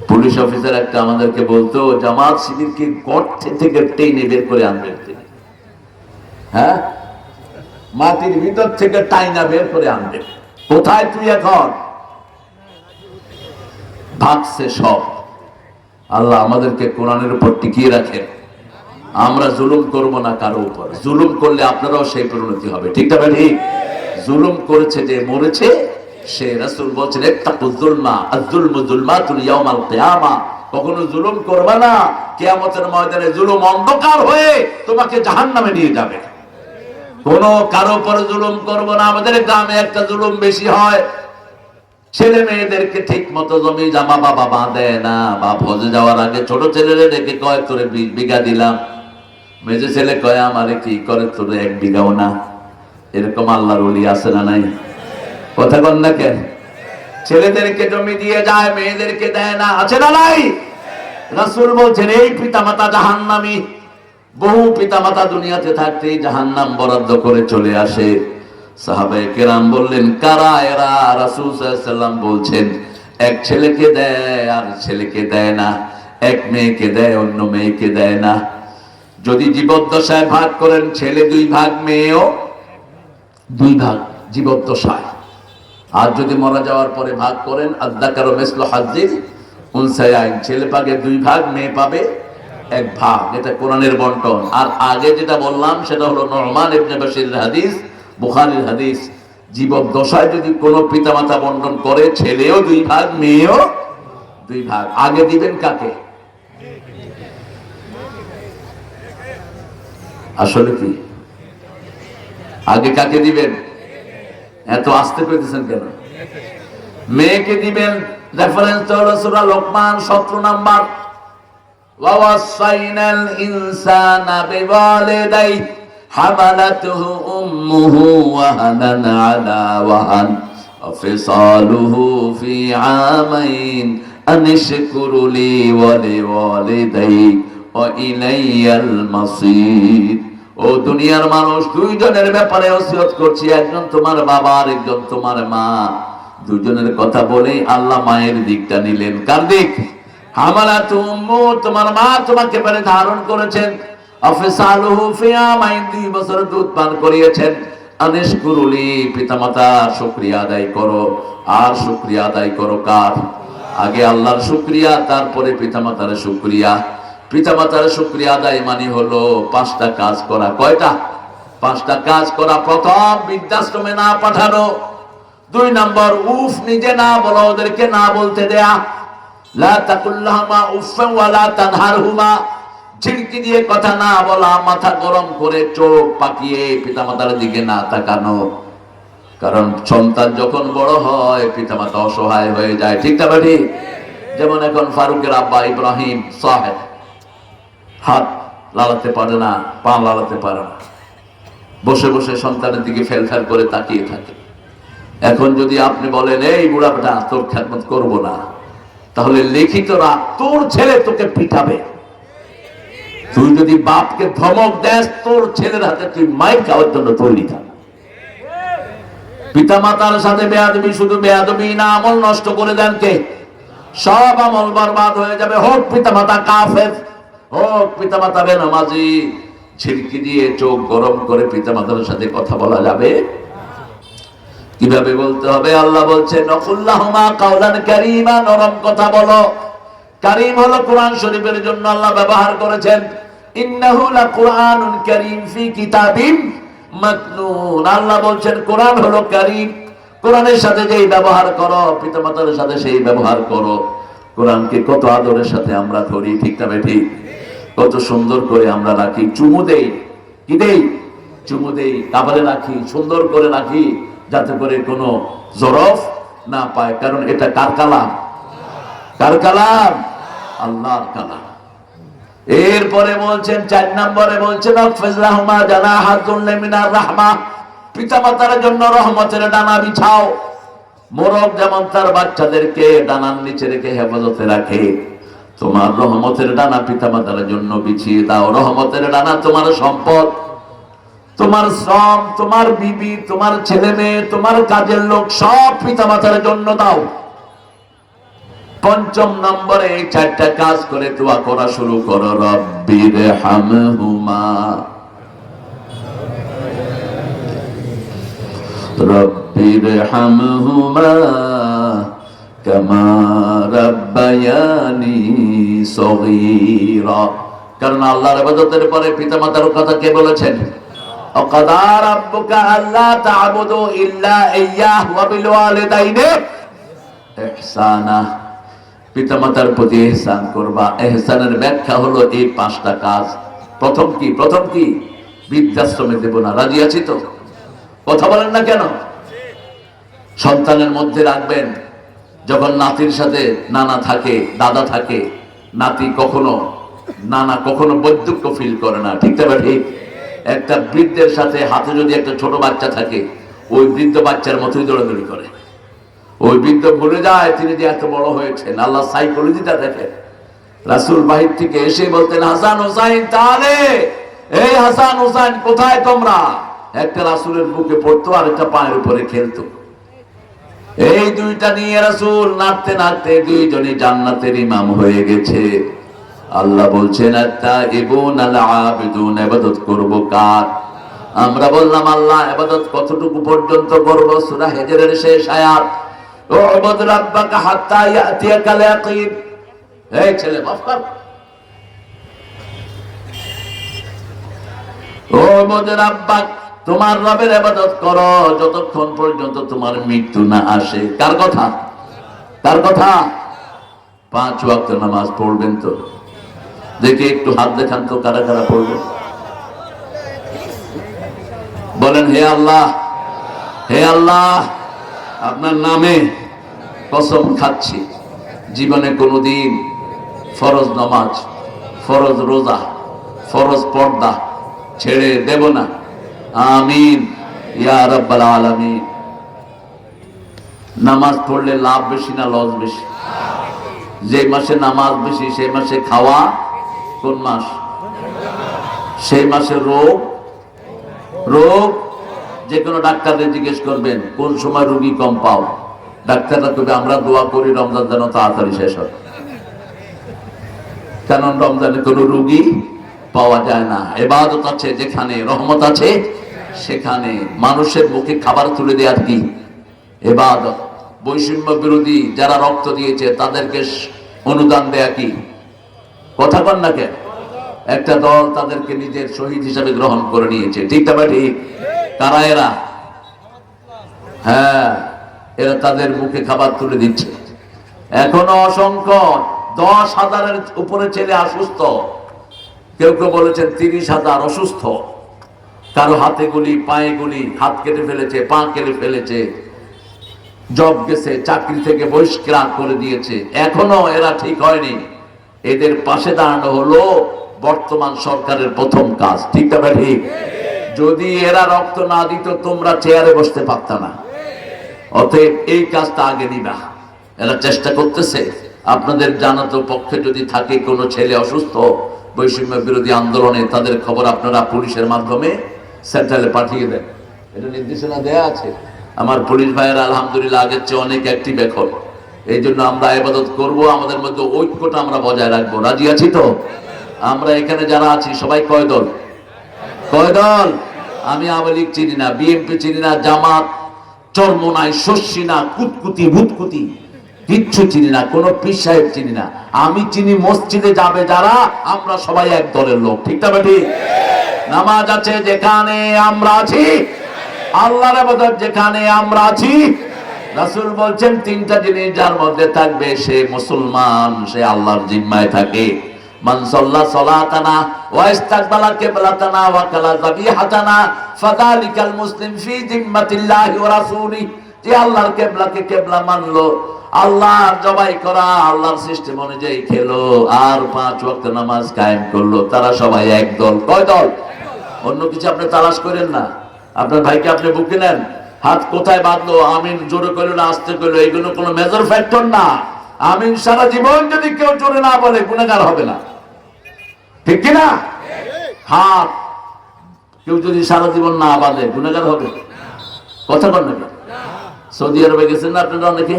পুলিশ অফিসার একটা আমাদেরকে বলতো জামাত শিবিরকে গর্ত থেকে টেনে বের করে আনবেন তিনি, হ্যাঁ, মাটির ভিতর থেকে টাইনা বের করে আনবে। কোথায় তুই এখন? ভাগছে সব। আল্লাহ আমাদেরকে কোরআনের উপর টিকিয়ে রাখেন। আমরা জুলুম করব না কারো উপর, জুলুম করলে আপনারাও সেই পরিণতি হবে। ঠিক না ভাই? জুলুম করেছে যে মরেছে, সে রাসূল বলছেন ইত্তাকুয যুলমা, আয-যুলমু যুলমাতুল ইয়াউমাল কিয়ামা, কখনো জুলুম করবে না, কিয়ামতের ময়দানে জুলুম অন্ধকার হয়ে তোমাকে জাহান্নামে নিয়ে যাবে। কোন কারো উপর জুলুম করব না। আমাদের গ্রামে একটা জুলুম বেশি হয়, ছেলে মেয়েদেরকে ঠিক মতো জমি জামা বাবা বাঁধে না। বাপ হজে যাওয়ার আগে ছোট ছেলেরে ডেকে কয় তোরে 20 বিঘা দিলাম, মেজে ছেলে কয় আমারে কি করে তোরে 1 বিঘাও না। এরকম আল্লাহর ওলি আছে না নাই? কথা বল না কেন? ছেলেদেরকে জমি দিয়ে যায়, মেয়েদেরকে দেয় না, আছে না নাই? রাসূল বলছেন এই পিতামাতা জাহান্নামী। বহু পিতামাতা দুনিয়াতে থাকতেই জাহান্নাম বরাদ্দ করে চলে আসে। সাহাবায়ে কেরাম বললেন কারা এরা? রাসূল সাল্লাল্লাহু আলাইহি ওয়াসাল্লাম বলছেন এক ছেলেকে দেয় আর ছেলেকে দেয় না, এক মেয়েকে দেয় অন্য মেয়েকে দেয় না। যদি জীবদ্দশায় ভাগ করেন ছেলে 2 ভাগ, মেয়েও 2 ভাগ জীবদ্দশায়। আর যদি মারা যাওয়ার পরে ভাগ করেন আয-যাকারু মিসলু হাজ্জিল উনসায়াইন, ছেলে পাবে 2 ভাগ, মেয়ে পাবে 1 ভাগ। এটা কোরআনের বন্টন। আর আগে যেটা বললাম সেটা হলো নু'মান ইবনে বাশিরের হাদিস, বুখারীর হাদিস। জীবদ্দশায় যদি কোনো পিতামাতা বন্টন করে ছেলেও 2 ভাগ, মেয়েও 2 ভাগ। আগে দিবেন কাকে? আসলে কি আগে কাকে দিবেন? এত আস্তে কইতেছেন কেন? মেয়েকে দিবেন। রেফারেন্স হলো সূরা লোকমান 17 নাম্বার, ওয়া ওয়াসাইনাল ইনসানা বিওয়ালিদাইহি হামালাতুহু উম্মুহু ওয়াহানান আলা ওয়াহান ওয়া ফিসালুহু ফি আমাইন আনিশকুরু লি ওয়া লিওয়ালিদাইহি ওয়া ইলাইয়াল মাসির। ও দুনিয়ার মানুষ, 2 জনের ব্যাপারে ওসিয়ত করছি, একজন তোমার বাবা আর একজন তোমার মা। 2 জনের কথা বলেই আল্লাহ মায়ের দিকটা নিলেন। কার দিক? হামালাতু উম্মু, তোমার মা তোমাকে পেটে ধারণ করেছেন। আফসালুহু ফি আমাইন, 2 বছর দুধ পান করিয়েছেন। আনিশকুরুলি, পিতামাতার শুকরিয়া আদায় করো। আর শুকরিয়া আদায় করো কার? আগে আল্লাহর শুকরিয়া, তারপরে পিতামাতার শুকরিয়া। পিতামাতার শুকরিয়া আদায় মানে হলো 5টা কাজ করা। কয়টা? 5টা কাজ করা। প্রথম, বৃদ্ধাশ্রমে না পাঠানো। 2 নাম্বার, উফ নিজে না বলো, ওদেরকে না বলতে দেয়া। লা তাকুল্লাহুমা উফফান ওয়া লা তানহারহুমা, ঝিড়কি দিয়ে কথা না বলা, মাথা গরম করে চোখ পাকিয়ে পিতামাতার দিকে না তাকানো। কারণ সন্তান যখন বড় হয় পিতামাতা অসহায় হয়ে যায়। ঠিক না ঠিক? যেমন এখন ফারুকের আব্বা ইব্রাহিম সাহেব হাত লালাতে পারে না, পা লালাতে পারে না, বসে বসে সন্তানের দিকে ফেলফেল করে তাকিয়ে থাকে। এখন যদি আপনি বলেন এই বুড়া বেটা তোর খেদমত করবো না, তাহলে লিখিত রাখ তোর ছেলে তোকে পিটাবে। তুই যদি বাপকে ধমক দেস, তোর ছেলের হাতে তুই মাইর খাওয়ার জন্য তৈরি থাক। পিতামাতার সাথে বেয়াদবি, শুধু বেয়াদবি না, আমল নষ্ট করে দেন কে? সব আমল বরবাদ হয়ে যাবে। হোক পিতামাতা কাফের, হোক পিতামাতা বেনামাজি, ছিটকি দিয়ে চোখ গরম করে পিতামাতার সাথে কথা বলা যাবে? কিভাবে বলতে হবে? আল্লাহ বলছেন নকুল্লাহুমা কাওলান কারীমা, নরম কথা বলো। কারীম হলো কোরআন শরীফের জন্য আল্লাহ ব্যবহার করেছেন। ইন্নাহু লাকুরআনুন কারীম ফি কিতাবিম মাকনুন। আল্লাহ বলছেন কোরআন হলো কারীম। কোরআনের সাথে যেই ব্যবহার করো, পিতামাতার সাথে সেই ব্যবহার করো। কোরআনকে কত আদরের সাথে আমরা ধরি, ঠিক না ঠিক? কত সুন্দর করে আমরা রাখি, চুমু দেই। কি দেই? চুমু দেই, কাবারে রাখি, সুন্দর করে রাখি, যাতে করে কোনো জরফ না পায়। কারণ এটা কার কালাম? কার কালাম? আল্লাহর কালাম। এরপরে বলছেন 4 নম্বরে বলছেন আফজলাহুমা জানাহাতুল মিনার রাহমাহ, পিতামাতার জন্য রহমতের ডানা বিছাও। মোরগ যেমন তার বাচ্চাদেরকে ডানার নিচে রেখে হেফাজতে রাখে, তোমার রহমতের ডানা পিতামাতার জন্য বিছিয়ে দাও। রহমতের ডানা তোমার সম্পদ, তোমার শ্রম, তোমার বিবি, তোমার ছেলে মেয়ে, তোমার কাজের লোক, সব পিতামাতার জন্য দাও। 5 নম্বরে এই 4টা কাজ করে দোয়া করা শুরু করো। রব্বির হামহুমা, রব্বির হামহুমা কামা রাব্বায়ানি সগীরা। কারণ আল্লাহর ইবাদতের পরে পিতামাতার কথা কে বলেছেন? ওয়াকাদা রাব্বুকা আল্লা তা'বুদু ইল্লা ইয়্যাহু ওয়া বিল ওয়ালিদাইনি ইহসানা। পিতামাতার প্রতি ইহসান করবা। ইহসানের ব্যাখ্যা হলো এই 5টা কাজ। প্রথম কি? প্রথম কি? বৃদ্ধাশ্রমে দেব না। রাজি আছি তো? কথা বলেন না কেন? সন্তানের মধ্যে রাখবেন, যখন নাতির সাথে নানা থাকে, দাদা থাকে, নাতি কখনো নানা কখনো বৈদুক্য ফিল করে না, ঠিক না ঠিক? একটা বৃদ্ধের সাথে হাতে যদি একটা ছোট বাচ্চা থাকে, ওই বৃদ্ধ বাচ্চার মতোই দৌড়াদৌড়ি করে। ওই বৃদ্ধ ভুলে যায় তিনি যে এত বড় হয়েছেন। আল্লাহ সাইকোলজিটা দেখেন। রাসূল বাহির থেকে এসে বলতেন হাসান হুসাইন তাহলে, এই হাসান হুসাইন কোথায় তোমরা? একটা রাসূলের বুকে পড়তো আর একটা পায়ের উপরে খেলতো। এই দুইটা নিয়ে রাসূল নাচতে নাচতে দুইজনই জান্নাতের ইমাম হয়ে গেছে। আল্লাহ বলছেন আত-তাইবুন আল-আবিদুন, ইবাদত করব কার? আমরা বললাম আল্লাহ ইবাদত কতটুকু পর্যন্ত করব? সূরা হিজরের শেষ আয়াত, উ'বুদ রাব্বাকা হাত্তা ইয়াতিয়াকাল ইয়াকিন। এই ছেলে মাফ কর। উ'বুদ রাব্বাক, তোমার রবের ইবাদত করো যতক্ষণ পর্যন্ত তোমার মৃত্যু না আসে। কার কথা? কার কথা? 5 ওয়াক্ত নামাজ পড়বেন তো? দেখে একটু হাত দেখান তো, কারা কারা পড়বেন? বলেন হে আল্লাহ, হে আল্লাহ, আপনার নামে কসম খাচ্ছি জীবনে কোনোদিন ফরজ নামাজ, ফরজ রোজা, ফরজ পর্দা ছেড়ে দেব না। আমিন ইয়া রাব্বাল আলামিন। নামাজ পড়লে লাভ বেশি না লস বেশি? যে মাসে নামাজ বেশি সেই মাসে খাওয়া কোন মাস? সেই মাসে রোগ, রোগ যে কোনো ডাক্তারদের জিজ্ঞেস করবেন কোন সময় রোগী কম পাও, ডাক্তাররা তবে আমরা দোয়া করি রমজান যেন তাড়াতাড়ি শেষ হয়। কারণ রমজানে কোনো রোগী পাওয়া যায় না। ইবাদত আছে যেখানে, রহমত আছে সেখানে। মানুষের মুখে খাবার তুলে দেওয়ার কি ইবাদত? বৈষম্য বিরোধী যারা রক্ত দিয়েছে তাদেরকে অনুদান দেয়া কি? কথা বল না কেন? একটা দল তাদেরকে নিজের শহীদ হিসাবে গ্রহণ করে নিয়েছে, ঠিক না ঠিক? কারা এরা? হ্যাঁ, এরা তাদের মুখে খাবার তুলে দিচ্ছে। এখনো অসংখ্য 10,000-এর উপরে ছেলে অসুস্থ। কেউ কেউ বলেছেন 30,000 অসুস্থ। কারো হাতে গুলি, পায়ে গুলি, হাত কেটে ফেলেছে, পা কেটে ফেলেছে, জব গেছে, চাকরি থেকে বহিষ্কার করে দিয়েছে। এখনো এরা ঠিক হয়নি। এদের পাশে দাঁড়ানো হলো বর্তমান সরকারের প্রথম কাজ, ঠিক না ঠিক? যদি এরা রক্ত না দিত তোমরা চেয়ারে বসতে পারত না। অতএব এই কাজটা আগে নিবা। এরা চেষ্টা করতেছে। আপনাদের জানাতো পক্ষে যদি থাকে কোনো ছেলে অসুস্থ বৈষম্য বিরোধী আন্দোলনে, তাদের খবর আপনারা পুলিশের মাধ্যমে সেন্ট্রালে পাঠিয়ে দেন। এটা নির্দেশনা দেয়া আছে। আমার পুলিশ ভাইয়েরা আলহামদুলিল্লাহ আগের চেয়ে অনেক অ্যাক্টিভ এখন। এই জন্য আমরা ইবাদত করব, আমাদের মধ্যে ঐক্যটা আমরা বজায় রাখবো। রাজি আছি তো? আমরা এখানে যারা আছি সবাই কয় দল? কয় দল? আমি আওয়ামী লীগ চিনি না, বিএনপি চিনি না, জামাত, চরমোনাই, শস্যি না, কুতকুতি ভুতকুতি কিচ্ছু চিনি না, কোন পীর সাহেব চিনি না। আমি চিনি মসজিদে যাবে যারা, আমরা সবাই এক দলের লোক। ঠিক না ঠিক? নামাজ আছে যেখানে আমরা আছি, আল্লাহর ইবাদত যেখানে আমরা আছি। রাসূল বলছেন তিনটা জিনিস যার মধ্যে থাকবে সে মুসলমান, সে আল্লাহর জিম্মায় থাকে। মান সাল্লা সালাতানা ওয়া ইস্তাকবালা কিবলাতানা ওয়া কালা যাবিহাতানা ফাযালিকাল মুসলিম ফি জিম্মাতিল্লাহি ওয়া রাসূলিহি। যে আল্লাহর কিবলাকে কিবলা মানলো, আল্লাহর জবাই করা আল্লাহর সিস্টেম অনুযায়ী খেলো, আর 5 ওয়াক্ত নামাজ কায়েম করলো, তারা সবাই এক দল। কয় দল? অন্য কিছু আপনি তালাশ করেন না। আপনার ভাইকে আপনি বুকে নেন, হাত কোথায় বাঁধলো, আমিন জোরে করলো না আস্তে করলো, এগুলো কোনো মেজর ফ্যাক্টর না। আমিন সারা জীবন যদি কেউ জোরে না বলে গুনাহগার হবে না, ঠিক কিনা? হাত কেউ যদি সারা জীবন না বাঁধে গুনাহগার হবে? কথা বল না। সৌদি আরবে গেছেন না আপনারা অনেকে,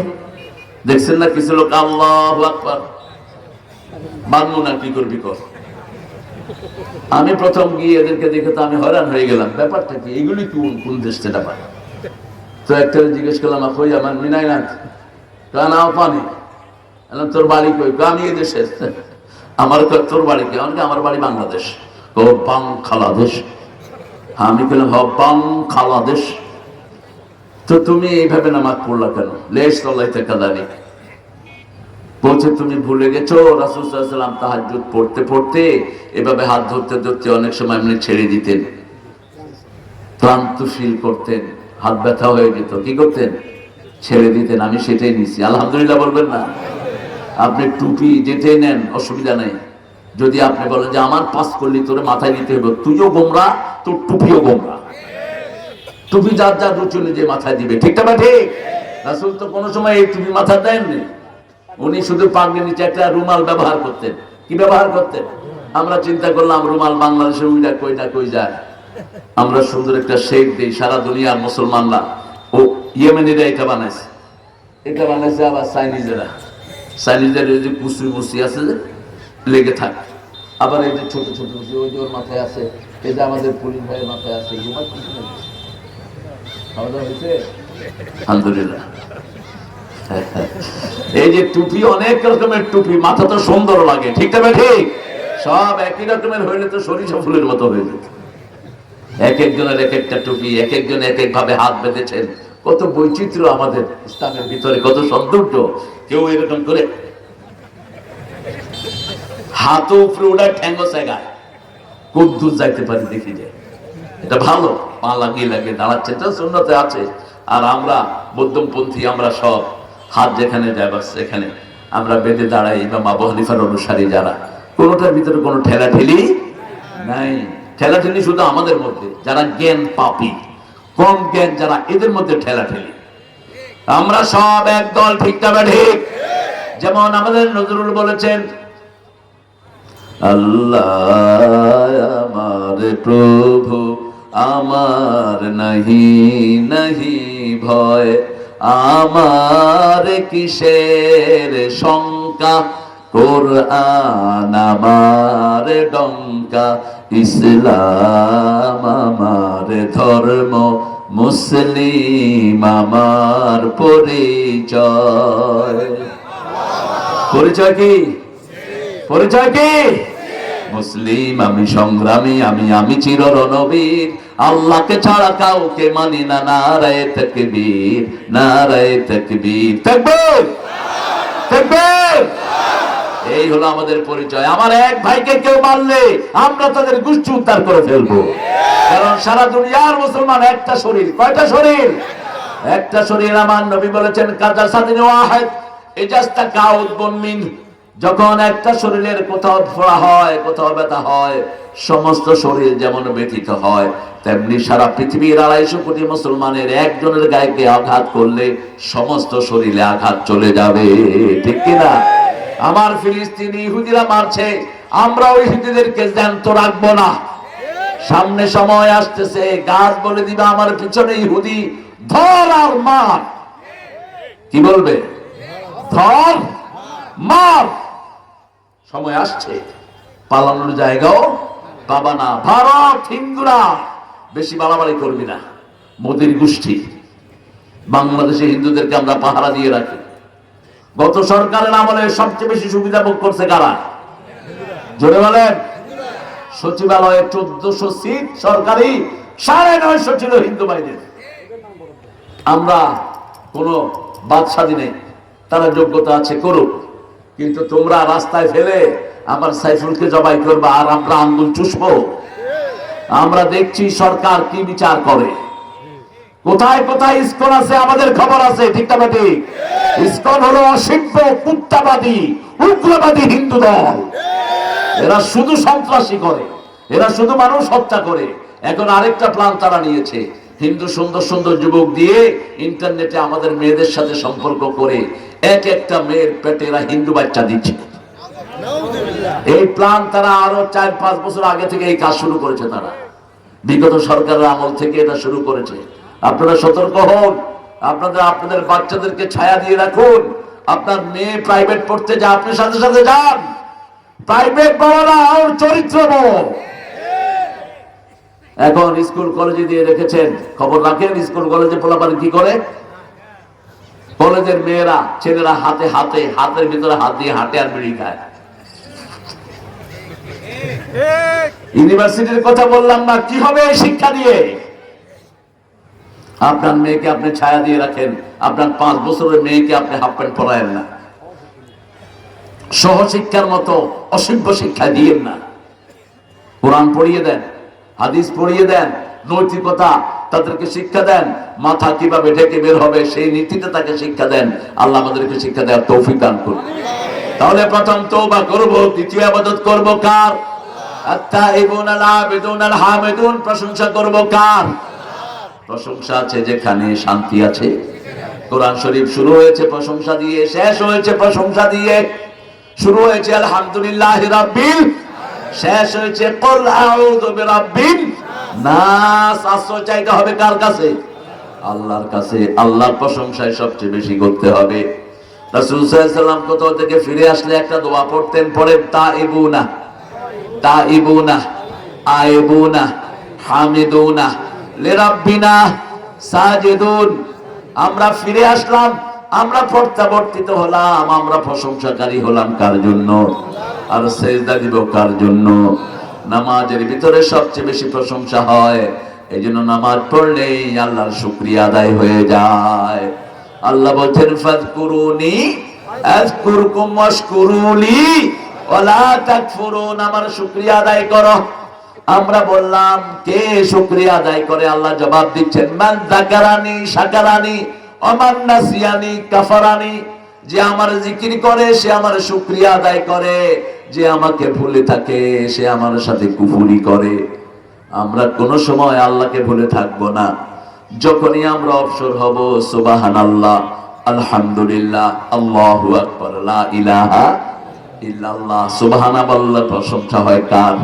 দেখছেন না কিছু লোক আল্লাহু আকবার বাঁধবো না, কি করবি কর। আমি প্রথম গিয়ে এদেরকে দেখে তো আমি হয়রান হয়ে গেলাম, ব্যাপারটা কি, এগুলি কোন দেশ থেকে পায়? তো একটা জিজ্ঞেস করলাম, কই আমার মিনাইনাথ, কানাও পানি, তোর বাড়ি কই? আমি এই দেশে। আমার তোর বাড়ি কি? আমার বাড়ি বাংলাদেশ। ও বাংলাদেশ? আমি বললাম বাংলাদেশ। তো তুমি এইভাবে নামাজ পড়লা কেন? লেশ তলাইতে কাদানি বলছে তুমি ভুলে গেছো রাসূল সাল্লাল্লাহু আলাইহি ওয়াসাল্লাম তাহাজ্জুদ পড়তে পড়তে এভাবে হাত ধরতে ধরতে অনেক সময় এমনি ছেড়ে দিতেন, ক্লান্ত ফিল করতেন, হাত ব্যথা হয়ে যেত, কি করতেন? ছেড়ে দিতেন। আমি সেটাই নিছি, আলহামদুলিল্লাহ বলবেন না? আপনি টুপি যেটাই নেন অসুবিধা নেই, যদি আপনি বলেন যে আমার পাস করলি তোরে মাথায় দিতে হবে, তুইও গোমরা, তোর টুপিও গোমরা। টুপি যার যার রুচি অনুযায়ী মাথায় দিবে, ঠিক না ঠিক? রাসূল তো কোনো সময় এই টুপি মাথা দেননি, উনি শুধু পাগড়ির নিচে একটা রুমাল ব্যবহার করতেন। কি ব্যবহার করতেন? আমরা চিন্তা করলাম রুমাল বাংলাদেশের উইটা কই না কই যায়, আমরা সুন্দর একটা শেপ দিই, সারা দুনিয়ার মুসলমানরা, ও ইয়েমেনিরা এটা বানাইছে, এটা বানাইছে আবার চাইনিজেরা, চাইনিজের এই যে কুসি মুসি আছে যে লেগে থাকে, আবার এই যে ছোট ছোট ওই যে ওর মাথায় আছে, এই যে আমাদের পুলিশ ভাইয়ের মাথায় আছে, খাওয়া দাওয়া হয়েছে আলহামদুলিল্লাহ। এই যে টুপি, অনেক রকমের টুপি, মাথা তো সুন্দর লাগে, ঠিক না ঠিক? সব একই রকমের হইলে তো সরিষা ফুলের মতো হয়ে যেত। এক একজনের এক একটা টুপি, এক একজন এক এক ভাবে হাত বেঁধেছেন। কত বৈচিত্র্য আমাদের ইসলামের ভিতরে, কত সৌন্দর্য। কেউ এরকম করে হাত উপরে ওড়ায়, ঠ্যাঙ্গো জায়গায় কদ্দুর যাইতে পারি দেখি যায়, এটা ভালো। পা লাগিয়ে লাগিয়ে দাঁড়াচ্ছে, এটা সুন্নতে আছে। আর আমরা মধ্যমপন্থী, আমরা সব হাত যেখানে যায় বাস সেখানে আমরা বেঁধে দাঁড়াই। ইমাম আবু হানিফার অনুসারী যারা, কোনোটার ভিতরে কোনো ঠেলাঠেলি নাই। ঠেলাঠেলি শুধু আমাদের মধ্যে, যারা জ্ঞান পাপী, কম জ্ঞান যারা, এদের মধ্যে ঠেলাঠেলি। আমরা সব এক দল, ঠিক না ঠিক? যেমন আমাদের নজরুল বলেছেন, আল্লাহ আমার প্রভু আমার নাহি নাহি ভয়, আমার কিসের শঙ্কা, কোরআন আমার ডঙ্কা, ইসলাম আমার ধর্ম, মুসলিম আমার পরিচয়। পরিচয় কি? পরিচয় কি? মুসলিম আমি, সংগ্রামী আমি চির রণবীর, আল্লাহকে ছাড়া কাউকে মানি না, নারায়ে তাকবীর, নারায়ে তাকবীর, তাকবীর, তাকবীর। এই হলো আমাদের পরিচয়। আমার এক ভাইকে কেউ মারলে আমরা তাদের গোষ্ঠী উদ্ধার করে ফেলবো, কারণ সারা দুনিয়ার মুসলমান একটা শরীর। কয়টা শরীর? একটা শরীর। আমার নবী বলেছেন, কাজা সাদিন ওয়াহিদ ইজাস্তা কাউদ বমিন, যখন একটা শরীরের কোথাও ফোড়া হয়, কোথাও ব্যথা হয়, সমস্ত শরীর যেমন ব্যথিত হয়, তেমনি সারা পৃথিবীর 250 কোটি মুসলমানের একজনের গায়ে আঘাত করলে সমস্ত শরীরে আঘাত চলে যাবে, ঠিক কিনা? আমার ফিলিস্তিনি ইহুদিরা মারছে, আমরা ওই ইহুদিদেরকে জ্যান্ত রাখবো না। সামনে সময় আসতেছে, গাছ বলে দিবে আমার পিছনে ইহুদি, ধর আর মার। কি বলবে? ধর মার। সময় আসছে, পালানোর জায়গাও পাবা না। ভারত হিন্দুরা বেশি বাড়াবাড়ি করবি না, মোদির গোষ্ঠী। বাংলাদেশে হিন্দুদেরকে আমরা পাহারা দিয়ে রাখি। গত সরকারের আমলে সবচেয়ে বেশি সুবিধা ভোগ করছে কারা? জোরে বলেন। সচিবালয়ে 1400 সিট সরকারি, 950 ছিল হিন্দু ভাইদের। আমরা কোনো বাদশাদি নেই, তারা যোগ্যতা আছে করুক, কিন্তু তোমরা রাস্তায় ফেলে আমার সাইফুলকে জবাই করবা আর আমরা আঙ্গুল চুষবো। আমরা দেখছি সরকার কি বিচার করে। কোথায় কোথায় ইসকন আছে আমাদের খবর আছে, ঠিক না ঠিক? ইসকন হলো অসভ্য, কুত্তাবাদী, উগ্রবাদী হিন্দু দল। এরা শুধু সন্ত্রাসী করে, এরা শুধু মানুষ হত্যা করে। এখন আরেকটা প্ল্যান তারা নিয়েছে, হিন্দু সুন্দর সুন্দর যুবক দিয়ে ইন্টারনেটে আমাদের মেয়েদের সাথে সম্পর্ক করে এক একটা মেয়ের পেটে এরা হিন্দু বাচ্চা দিচ্ছে। এই প্ল্যান তারা আরো 4-5 বছর আগে থেকে এই কাজ শুরু করেছে। তারা বিগত সরকারের আমল থেকে এটা শুরু করেছে। আপনারা সতর্ক হন, আপনাদের বাচ্চাদেরকে ছায়া দিয়ে রাখুন। আপনার মেয়ে প্রাইভেট পড়তে যা, আপনি সাথে সাথে যান। প্রাইভেট বড় না, ওর চরিত্র বড়। এখন স্কুল কলেজে দিয়ে রেখেছেন, খবর রাখেন স্কুল কলেজে পোলাপান কি করে। কলেজের মেয়েরা ছেলেরা হাতের ভিতরে হাত দিয়ে হাঁটে আর বিড়ি খায়। ইউনিভার্সিটির কথা বললাম না, কি হবে এই শিক্ষা দিয়ে? আপনার মেয়েকে আপনি ছায়া দিয়ে রাখেন, আপনার 5 বছরের মেয়েকে আপনি হাফ প্যান্ট পরায়েন না। সহশিক্ষার মতো অসভ্য শিক্ষা দিয়েন না। কোরআন পড়িয়ে দেন, হাদিস পড়িয়ে দেন, নৈতিকতা তাদেরকে শিক্ষা দেন, মাথা কিভাবে ঢেকে বের হবে সেই নীতিতে তাকে শিক্ষা দেন। আল্লাহ আমাদেরকে শিক্ষা দেওয়ার তৌফিক দান করুন। তাহলে প্রথম তওবা করব, দ্বিতীয় ইবাদত করব কার? আত-তাইবুন আল-আবিদুন আল-হামিদুন। প্রশংসা করব কার? প্রশংসা আছে যেখানে শান্তি আছে। কোরআন শরীফ শুরু হয়েছে প্রশংসা দিয়ে, শেষ হয়েছে প্রশংসা দিয়ে। শুরু হয়েছে আলহামদুলিল্লাহি রাব্বিল, শেষ হয়েছে কুল আউযু বিরাব্বিন নাস। আশ্রয় চাইতে হবে কার কাছে? আল্লাহর কাছে। আল্লাহর প্রশংসায় সবচেয়ে বেশি করতে হবে। রাসূল সাল্লাল্লাহু আলাইহি ওয়াসাল্লাম কোথা থেকে ফিরে আসলে একটা দোয়া পড়তেন, পড়েন তাইবুনা তাইবুনা আইবুনা হামিদুনা লিরাব্বিনা সাজিদুন। আমরা ফিরে আসলাম, আমরা প্রত্যাবর্তিত হলাম, আমরা প্রশংসাকারী হলাম কার জন্য? আর সেজদা দিব কার জন্য? নামাজের ভিতরে সবচেয়ে বেশি প্রশংসা হয়। এই জন্য নামাজ পড়লেই আল্লাহর শুকরিয়া আদায় হয়ে যায়। আল্লাহ বলছেন ফাযকুরুনি আযকুরকুম ওয়াশকুরুলি ওয়ালা তাকফুরুন। আমার শুকরিয়া আদায় করো। আমরা বললাম কে শুকরিয়া আদায় করে? আল্লাহ জবাব দিচ্ছেন মান যাকারানি শাকারানি ওয়া মান নাসিয়ানি কাফারানি। যে আমার জিকির করে সে আমার শুকরিয়া আদায় করে, যে আমাকে ভুলে থাকে সে আমার সাথে কুফরি করে। আমরা কোন সময় আল্লাহকে ভুলে থাকবো না। যখনই আমরা অবসর হব সুবহানাল্লাহ, আলহামদুলিল্লাহ, আল্লাহু আকবার, লা ইলাহা ইল্লাল্লাহ। সুবহানাল্লাহ প্রশংসা হয় কার?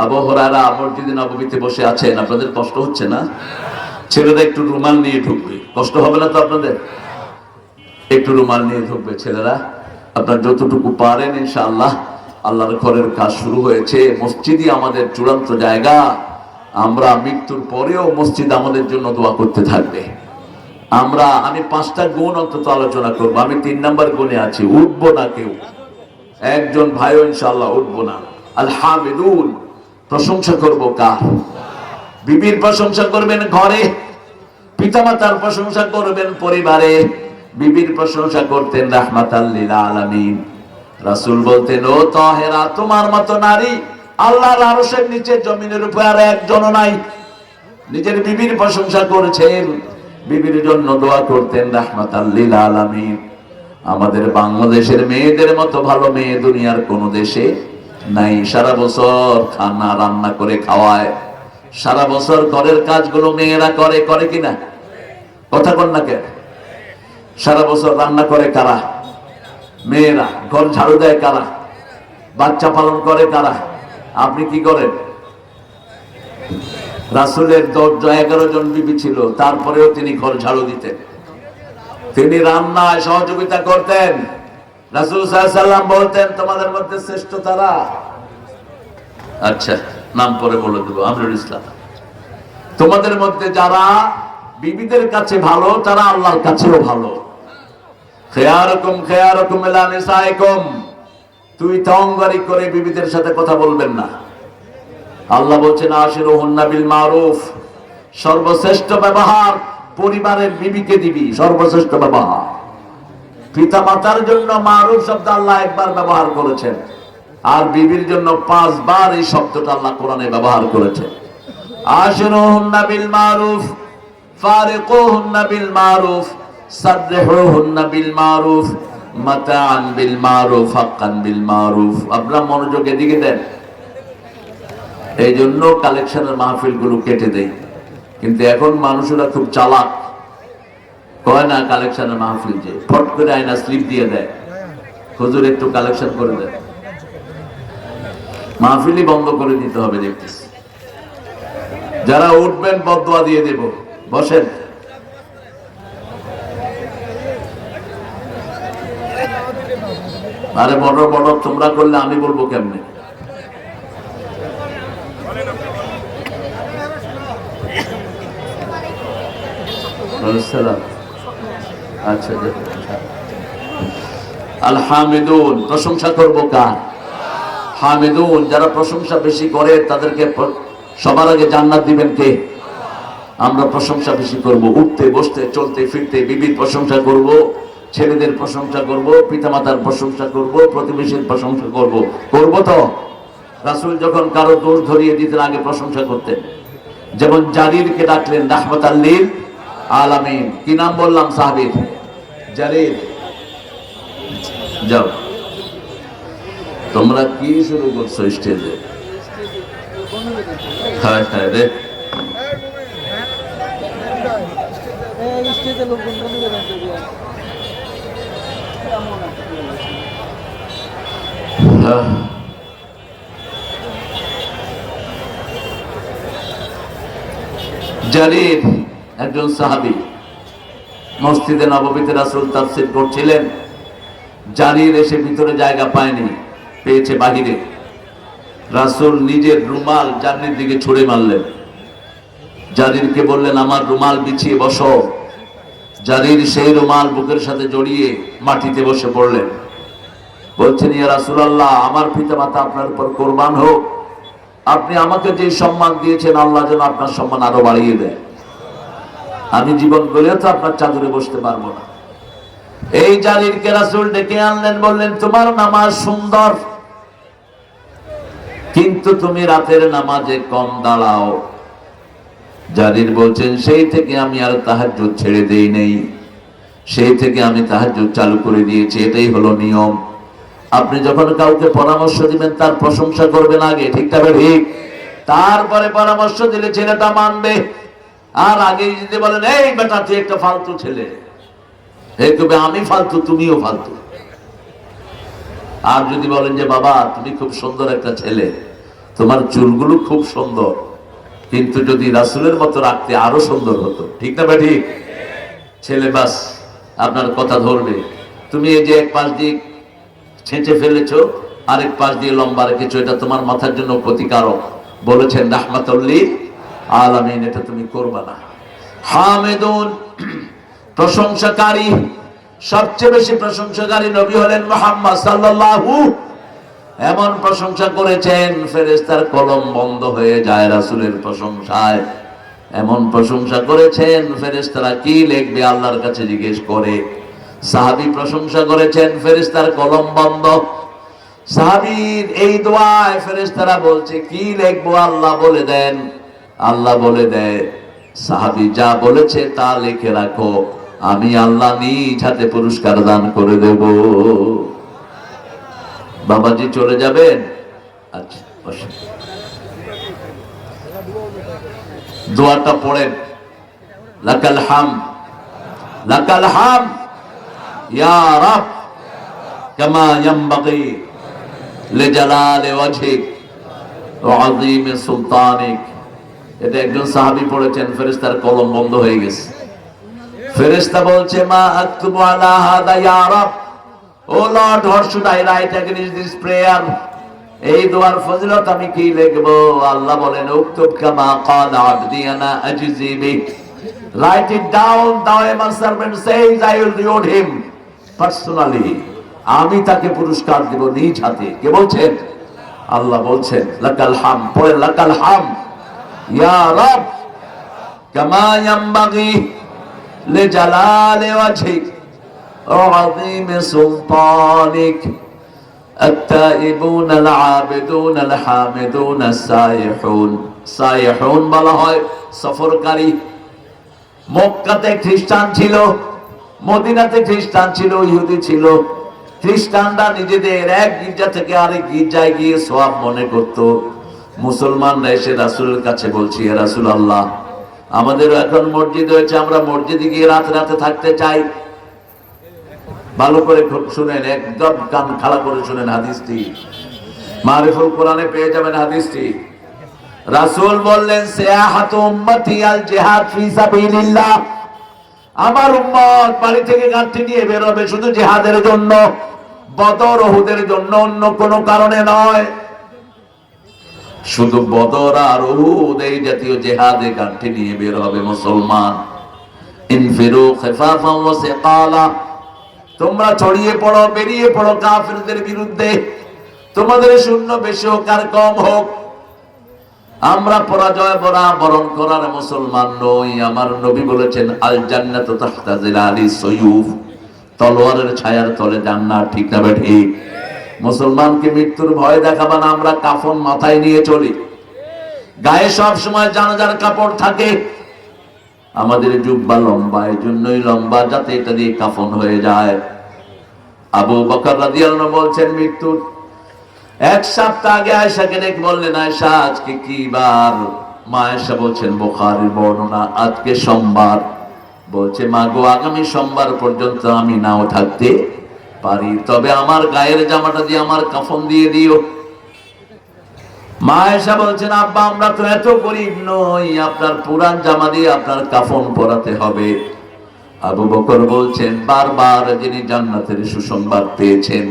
আবু হুরায়রা মসজিদে নববীতে বসে আছেন, আপনাদের কষ্ট হচ্ছে না? ছেলেরা একটু রুমাল নিয়ে ঢুকবে, কষ্ট হবে না তো আপনাদের? একটু রুমাল নিয়ে ঢুকবে ছেলেরা, আপনার যতটুকু পারেন ইনশাআল্লাহ। আল্লাহর ঘরের কাজ শুরু হয়েছে। মসজিদই আমাদের চূড়ান্ত জায়গা। আমরা মৃত্যুর পরেও মসজিদ আমাদের জন্য দোয়া করতে থাকবে। আমি 5টা গুণ অন্তত আলোচনা করবো। আমি 3 নাম্বার গুণে আছি, উঠবো না কেউ, একজন ভাইও ইনশাআল্লাহ উঠবো না। আল হামিদুন, প্রশংসা করব কার? বিবির প্রশংসা করবেন ঘরে, পিতামাতার প্রশংসা করবেন পরিবারে। বিবির প্রশংসা করতেন রাহমাতাল লিল আলামিন। রাসূল বলতেন ও তাহেরা, তোমার মতো নারী আল্লাহর আরশের নিচে জমিনের উপরে আর একজনও নাই। নিজের বিবির প্রশংসা করেছেন, বিবির জন্য দোয়া করতেন রাহমাতাল লিল আলামিন। আমাদের বাংলাদেশের মেয়েদের মতো ভালো মেয়ে দুনিয়ার কোন দেশে নাই। সারা বছর খানা রান্না করে খাওয়ায়, সারা বছর ঘরের কাজগুলো মেয়েরা করে, করে কিনা? কথা বল না কেন? সারা বছর রান্না করে কারা? মেয়েরা। ঘর ঝাড়ু দেয় কারা? বাচ্চা পালন করে কারা? আপনি কি করেন? রাসূলের 11 জন বিবি ছিল, তারপরেও তিনি ঘর ঝাড়ু দিতেন, তিনি রান্নায় সহযোগিতা করতেন। রাসূল সাল্লাল্লাহু আলাইহি ওয়াসাল্লাম বলতেন তোমাদের মধ্যে শ্রেষ্ঠ তারা। আচ্ছা, নাম পরে বলে দেবো, আমরুল ইসলাম। তোমাদের মধ্যে যারা বিবিদের কাছে ভালো তারা আল্লাহর কাছেও ভালো। খেয়ারকুম খেয়ারকুম ইলা নিসাইকুম, তুই তঙ্গারি করে বিবিদের সাথে কথা বলবেন না। আল্লাহ বলছেন আশিরুহুন্না বিল মারুফ, সর্বশ্রেষ্ঠ ব্যবহার পরিবারের বিবিকে দিবি, সর্বশ্রেষ্ঠ ব্যবহার। পিতা মাতার জন্য মারুফ শব্দ আল্লাহ একবার ব্যবহার করেছেন, আর বিবির জন্য 5 বার এই শব্দটা আল্লাহ কোরআনে ব্যবহার করেছেন। আশিরুহুন্না বিল মারুফ, ফারিকুহুন্না বিল মারুফ, সাররিহুহুন্না বিল মারুফ, মাতাআন বিল মারুফ, হাক্কান বিল মারুফ। আপনারা মনোযোগ এদিকে দেন। এই জন্য কালেকশনের মাহফিল গুলো কেটে দেয়, কিন্তু এখন মানুষেরা খুব চালাক, কয় না কালেকশনের মাহফিল, যে ফট করে আয়না স্লিপ দিয়ে দেয়, হুজুর একটু কালেকশন করে দেন। মাহফিলই বন্ধ করে দিতে হবে দেখতেছি। যারা উঠবেন বদদোয়া দিয়ে দেব, বসেন। আরে বড় বড় তোমরা করলে আমি বলবো কেমনে? আচ্ছা, আল হামিদুন, প্রশংসা করবো কার? হামিদুন, যারা প্রশংসা বেশি করে তাদেরকে সবার আগে জান্নাত দিবেন কে? আমরা প্রশংসা বেশি করব, উঠতে বসতে চলতে ফিরতে বিবির প্রশংসা করব, ছেলেদের প্রশংসা করব, পিতামাতার প্রশংসা করব, প্রতিবেশীর প্রশংসা করব। করব তো? রাসূল যখন কারো দোষ ধরিয়ে দিতেন আগে প্রশংসা করতেন। যেমন জারিরকে ডাকলেন রাহমাতাল লিল আলামিন। কি নাম বললাম সাহাবীর? জারির। যাও, তোমরা কি শুরু করছো স্টেজে? হ্যাঁ হ্যাঁ রে, জারির একজন সাহাবী, মসজিদে নববীতে রাসূল তাফসীর করছিলেন। জারির এসে ভিতরে জায়গা পায়নি, পেয়েছে বাহিরে। রাসূল নিজের রুমাল জারির দিকে ছুঁড়ে মারলেন। জারিরকে বললেন আমার রুমাল বিছিয়ে বসো। জারির সেই রুমাল বুকের সাথে জড়িয়ে মাটিতে বসে পড়লেন। বলছেন ইয়া রাসূলুল্লাহ, আমার পিতামাতা আপনার উপর কুরবান হোক, আপনি আমাকে যে সম্মান দিয়েছেন আল্লাহ যেন আপনার সম্মান আরো বাড়িয়ে দেয়। আমি জীবন গলেও তো আপনার চাদরে বসতে পারবো না। এই জারিরকে রাসূল ডেকে আনলেন, বললেন তোমার নামাজ সুন্দর, কিন্তু তুমি রাতের নামাজে কম দাঁড়াও। জারির বলছেন সেই থেকে আমি আর তাহাজ্জুদ ছেড়ে দেই নাই, সেই থেকে আমি তাহাজ্জুদ চালু করে দিয়েছি। এটাই হলো নিয়ম। আপনি যখন কাউকে পরামর্শ দিবেন তার প্রশংসা করবেন আগে, ঠিক তবে ঠিক, তারপরে পরামর্শ দিলে ছেলেটা মানবে। আর আগে যদি বলেন এই বেটা তুই একটা ফালতু ছেলে, এই কবে আমি ফালতু তুমিও ফালতু। আর যদি বলেন যে বাবা তুমি খুব সুন্দর একটা ছেলে, তোমার চুলগুলো খুব সুন্দর, কিন্তু যদি রাসূলের মতো রাখতে আরো সুন্দর হতো, ঠিক না ভাই ঠিক? ছেলে বাস আপনার কথা ধরবে। তুমি এই যে এক পাশ দিয়ে ছেঁচে ফেলেছো, আরেক পাশ দিয়ে লম্বা রেখেছো, এটা তোমার মাথার জন্য ক্ষতিকারক। বলেছেন রাহমাতুল লিল আলামিন, এটা তুমি করবা না। হামিদুন, প্রশংসাকারী, সবচেয়ে বেশি প্রশংসাকারী নবী হলেন মুহাম্মদ সাল্লাল্লাহু। এমন প্রশংসা করেছেন ফেরেশতার কলম বন্ধ হয়ে যায় রাসূলের প্রশংসায়। এমন প্রশংসা করেছেন ফেরেশতারা কি লিখবে আল্লাহর কাছে জিজ্ঞেস করে। সাহাবী প্রশংসা করেছেন, ফেরেশতার কলম বন্ধ। সাহাবীর এই দোয়ায় ফেরেশতারা বলছে কি লিখবো আল্লাহ বলে দেন। আল্লাহ বলে দেয় সাহাবী যা বলেছে তা লিখে রাখো, আমি আল্লাহ নিজ হাতে পুরস্কার দান করে দেব। বাবাজি চলে যাবেন? আচ্ছা বসেন। দোয়াটা পড়েন, লাকাল হামদ লাকাল হামদ ইয়া রাব কামা ইয়ানবাগি লিজালালি ওয়াজহিক ওয়া আযীমি সুলতানিক। এটা একজন সাহাবী পড়েছেন, ফেরেশতার কলম বন্ধ হয়ে গেছে। ফেরেশতা বলছে মা আকতুবু আলা হাদা ইয়া রাব, O Lord, what should I write against this prayer? এই দোয়ার ফজিলত আমি কি লিখবো? আল্লাহ বলেন উকতুব কামা ক্বালা আবদি আনা আজজি বিহি, write it down, thou my servant says I will reward him personally, আমি তাকে পুরস্কার দেব নিজ হাতে। কে বলছেন? আল্লাহ বলছেন লাকাল হাম, পরে লাকাল হাম ইয়া রব কামা ইয়ানবাগি লিজালালি ওয়াজহিক ওয়া আযীমি সুলতানিক التائبون العابدون الحامدون السائحون। সাইহুন বলা হয় সফরকারী। মক্কাতে খ্রিস্টান ছিল, মদিনাতে খ্রিস্টান ছিল, ইহুদি ছিল। খ্রিস্টানরা নিজেদের এক গির্জা থেকে আরেক গির্জায় গিয়ে সওয়াব মনে করত। মুসলমানরা এসে রাসূলের কাছে বলছে, হে রাসূলুল্লাহ, আমাদের এখন মসজিদ হয়েছে, আমরা মসজিদে গিয়ে রাতে রাতে থাকতে চাই। ভালো করে শুনেন, একদম কান খাড়া করে শুনেন হাদিসটি, মারিফুল কোরআনে পেয়ে যাবেন হাদিসটি। রাসূল বললেন সিয়াহাতু উম্মতি আল জিহাদ ফি সাবিলিল্লাহ, আমার উম্মত বাড়ি থেকে গাঁটটি নিয়ে বের হবে শুধু জিহাদের জন্য, বদর উহুদের জন্য, অন্য কোনো কারণে নয়। শুধু বদর আর উহুদ এই জাতীয় জিহাদে গাঁটটি নিয়ে বের হবে মুসলমান। ইনফিরু খিফাফান ওয়া সিকালা, তোমরা ছড়িয়ে পড়ো, বেরিয়ে পড়ো কাফিরদের বিরুদ্ধে, তোমাদের শূন্য বেশি হোক আর কম হোক, আমরা পরাজয় বরণ করার মুসলমান নই। আমার নবী বলেছেন আল জান্নাতু তাহতা জিলালি সুয়ুফ, তলোয়ারের ছায়ার তলে জান্নাত। ঠিক না ঠিক? মুসলমানকে মৃত্যুর ভয় দেখাবা না, আমরা কাফন মাথায় নিয়ে চলি, গায়ে সব সময় জানাজার কাপড় থাকে। আমাদের জুব্বা লম্বা, এই জন্যই লম্বা যাতে এটা দিয়ে কাফন হয়ে যায়। আবু বকর রাদিয়াল্লাহু আনহু বলছেন মৃত্যুর এক সপ্তাহ আগে আয়েশাকে ডেকে বললেন, আয়েশা আজকে কি বার? মা আয়েশা বলছেন বুখারীর বর্ণনা, আজকে সোমবার। বলছে মা গো, আগামী সোমবার পর্যন্ত আমি নাও থাকতে পারি, তবে আমার গায়ের জামাটা দিয়ে আমার কাফন দিয়ে দিও। মা আয়েশা বলছেন আব্বা, আমরা তো এত গরীব নই, আপনার পুরান জামা দিয়ে আপনার কাফন পরাতে হবে। আবু বকর বলছেন বারবার যিনি জান্নাতের সুসংবাদ পেয়েছেন,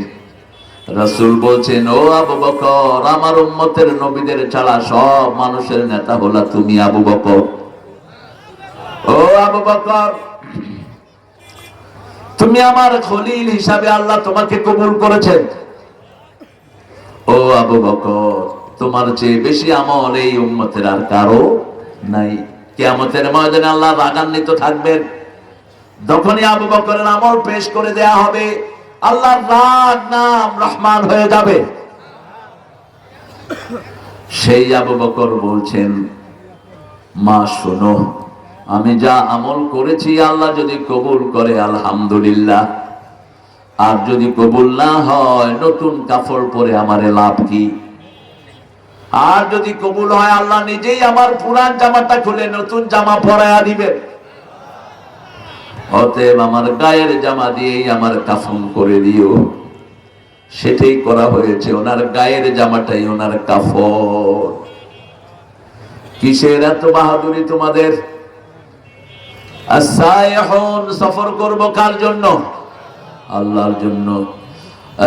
রাসূল বলছেন ও আবু বকর, আমার উম্মতের নবীদের ছাড়া সব মানুষের নেতা হলা তুমি আবু বকর। ও আবু বকর, তুমি আমার খলিল হিসাবে আল্লাহ তোমাকে কবুল করেছেন। ও আবু বকর, তোমার চেয়ে বেশি আমল এই উম্মতের আর কারো নাই। কিয়ামতের ময়দানে আল্লাহ রাগান্বিত থাকবেন, যখনই আবু বকরের আমল পেশ করে দেয়া হবে, আল্লাহর রাগ নাম রহমান হয়ে যাবে। সেই আবু বকর বলছেন মা শোনো, আমি যা আমল করেছি আল্লাহ যদি কবুল করে আলহামদুলিল্লাহ, আর যদি কবুল না হয় নতুন কাপড় পরে আমারে লাভ কি? আর যদি কবুল হয় আল্লাহ নিজেই আমার পুরান জামাটা খুলে নতুন জামা পরায়া দিবেন। অতএব আমার গায়ের জামা দিয়েই আমার কাফন করে দিও। সেটাই করা হয়েছে, ওনার গায়ের জামাটাই ওনার কাফন। কিসের এত বাহাদুরি তোমাদের? আস-সাইহুন, সফর করব কার জন্য? আল্লাহর জন্য।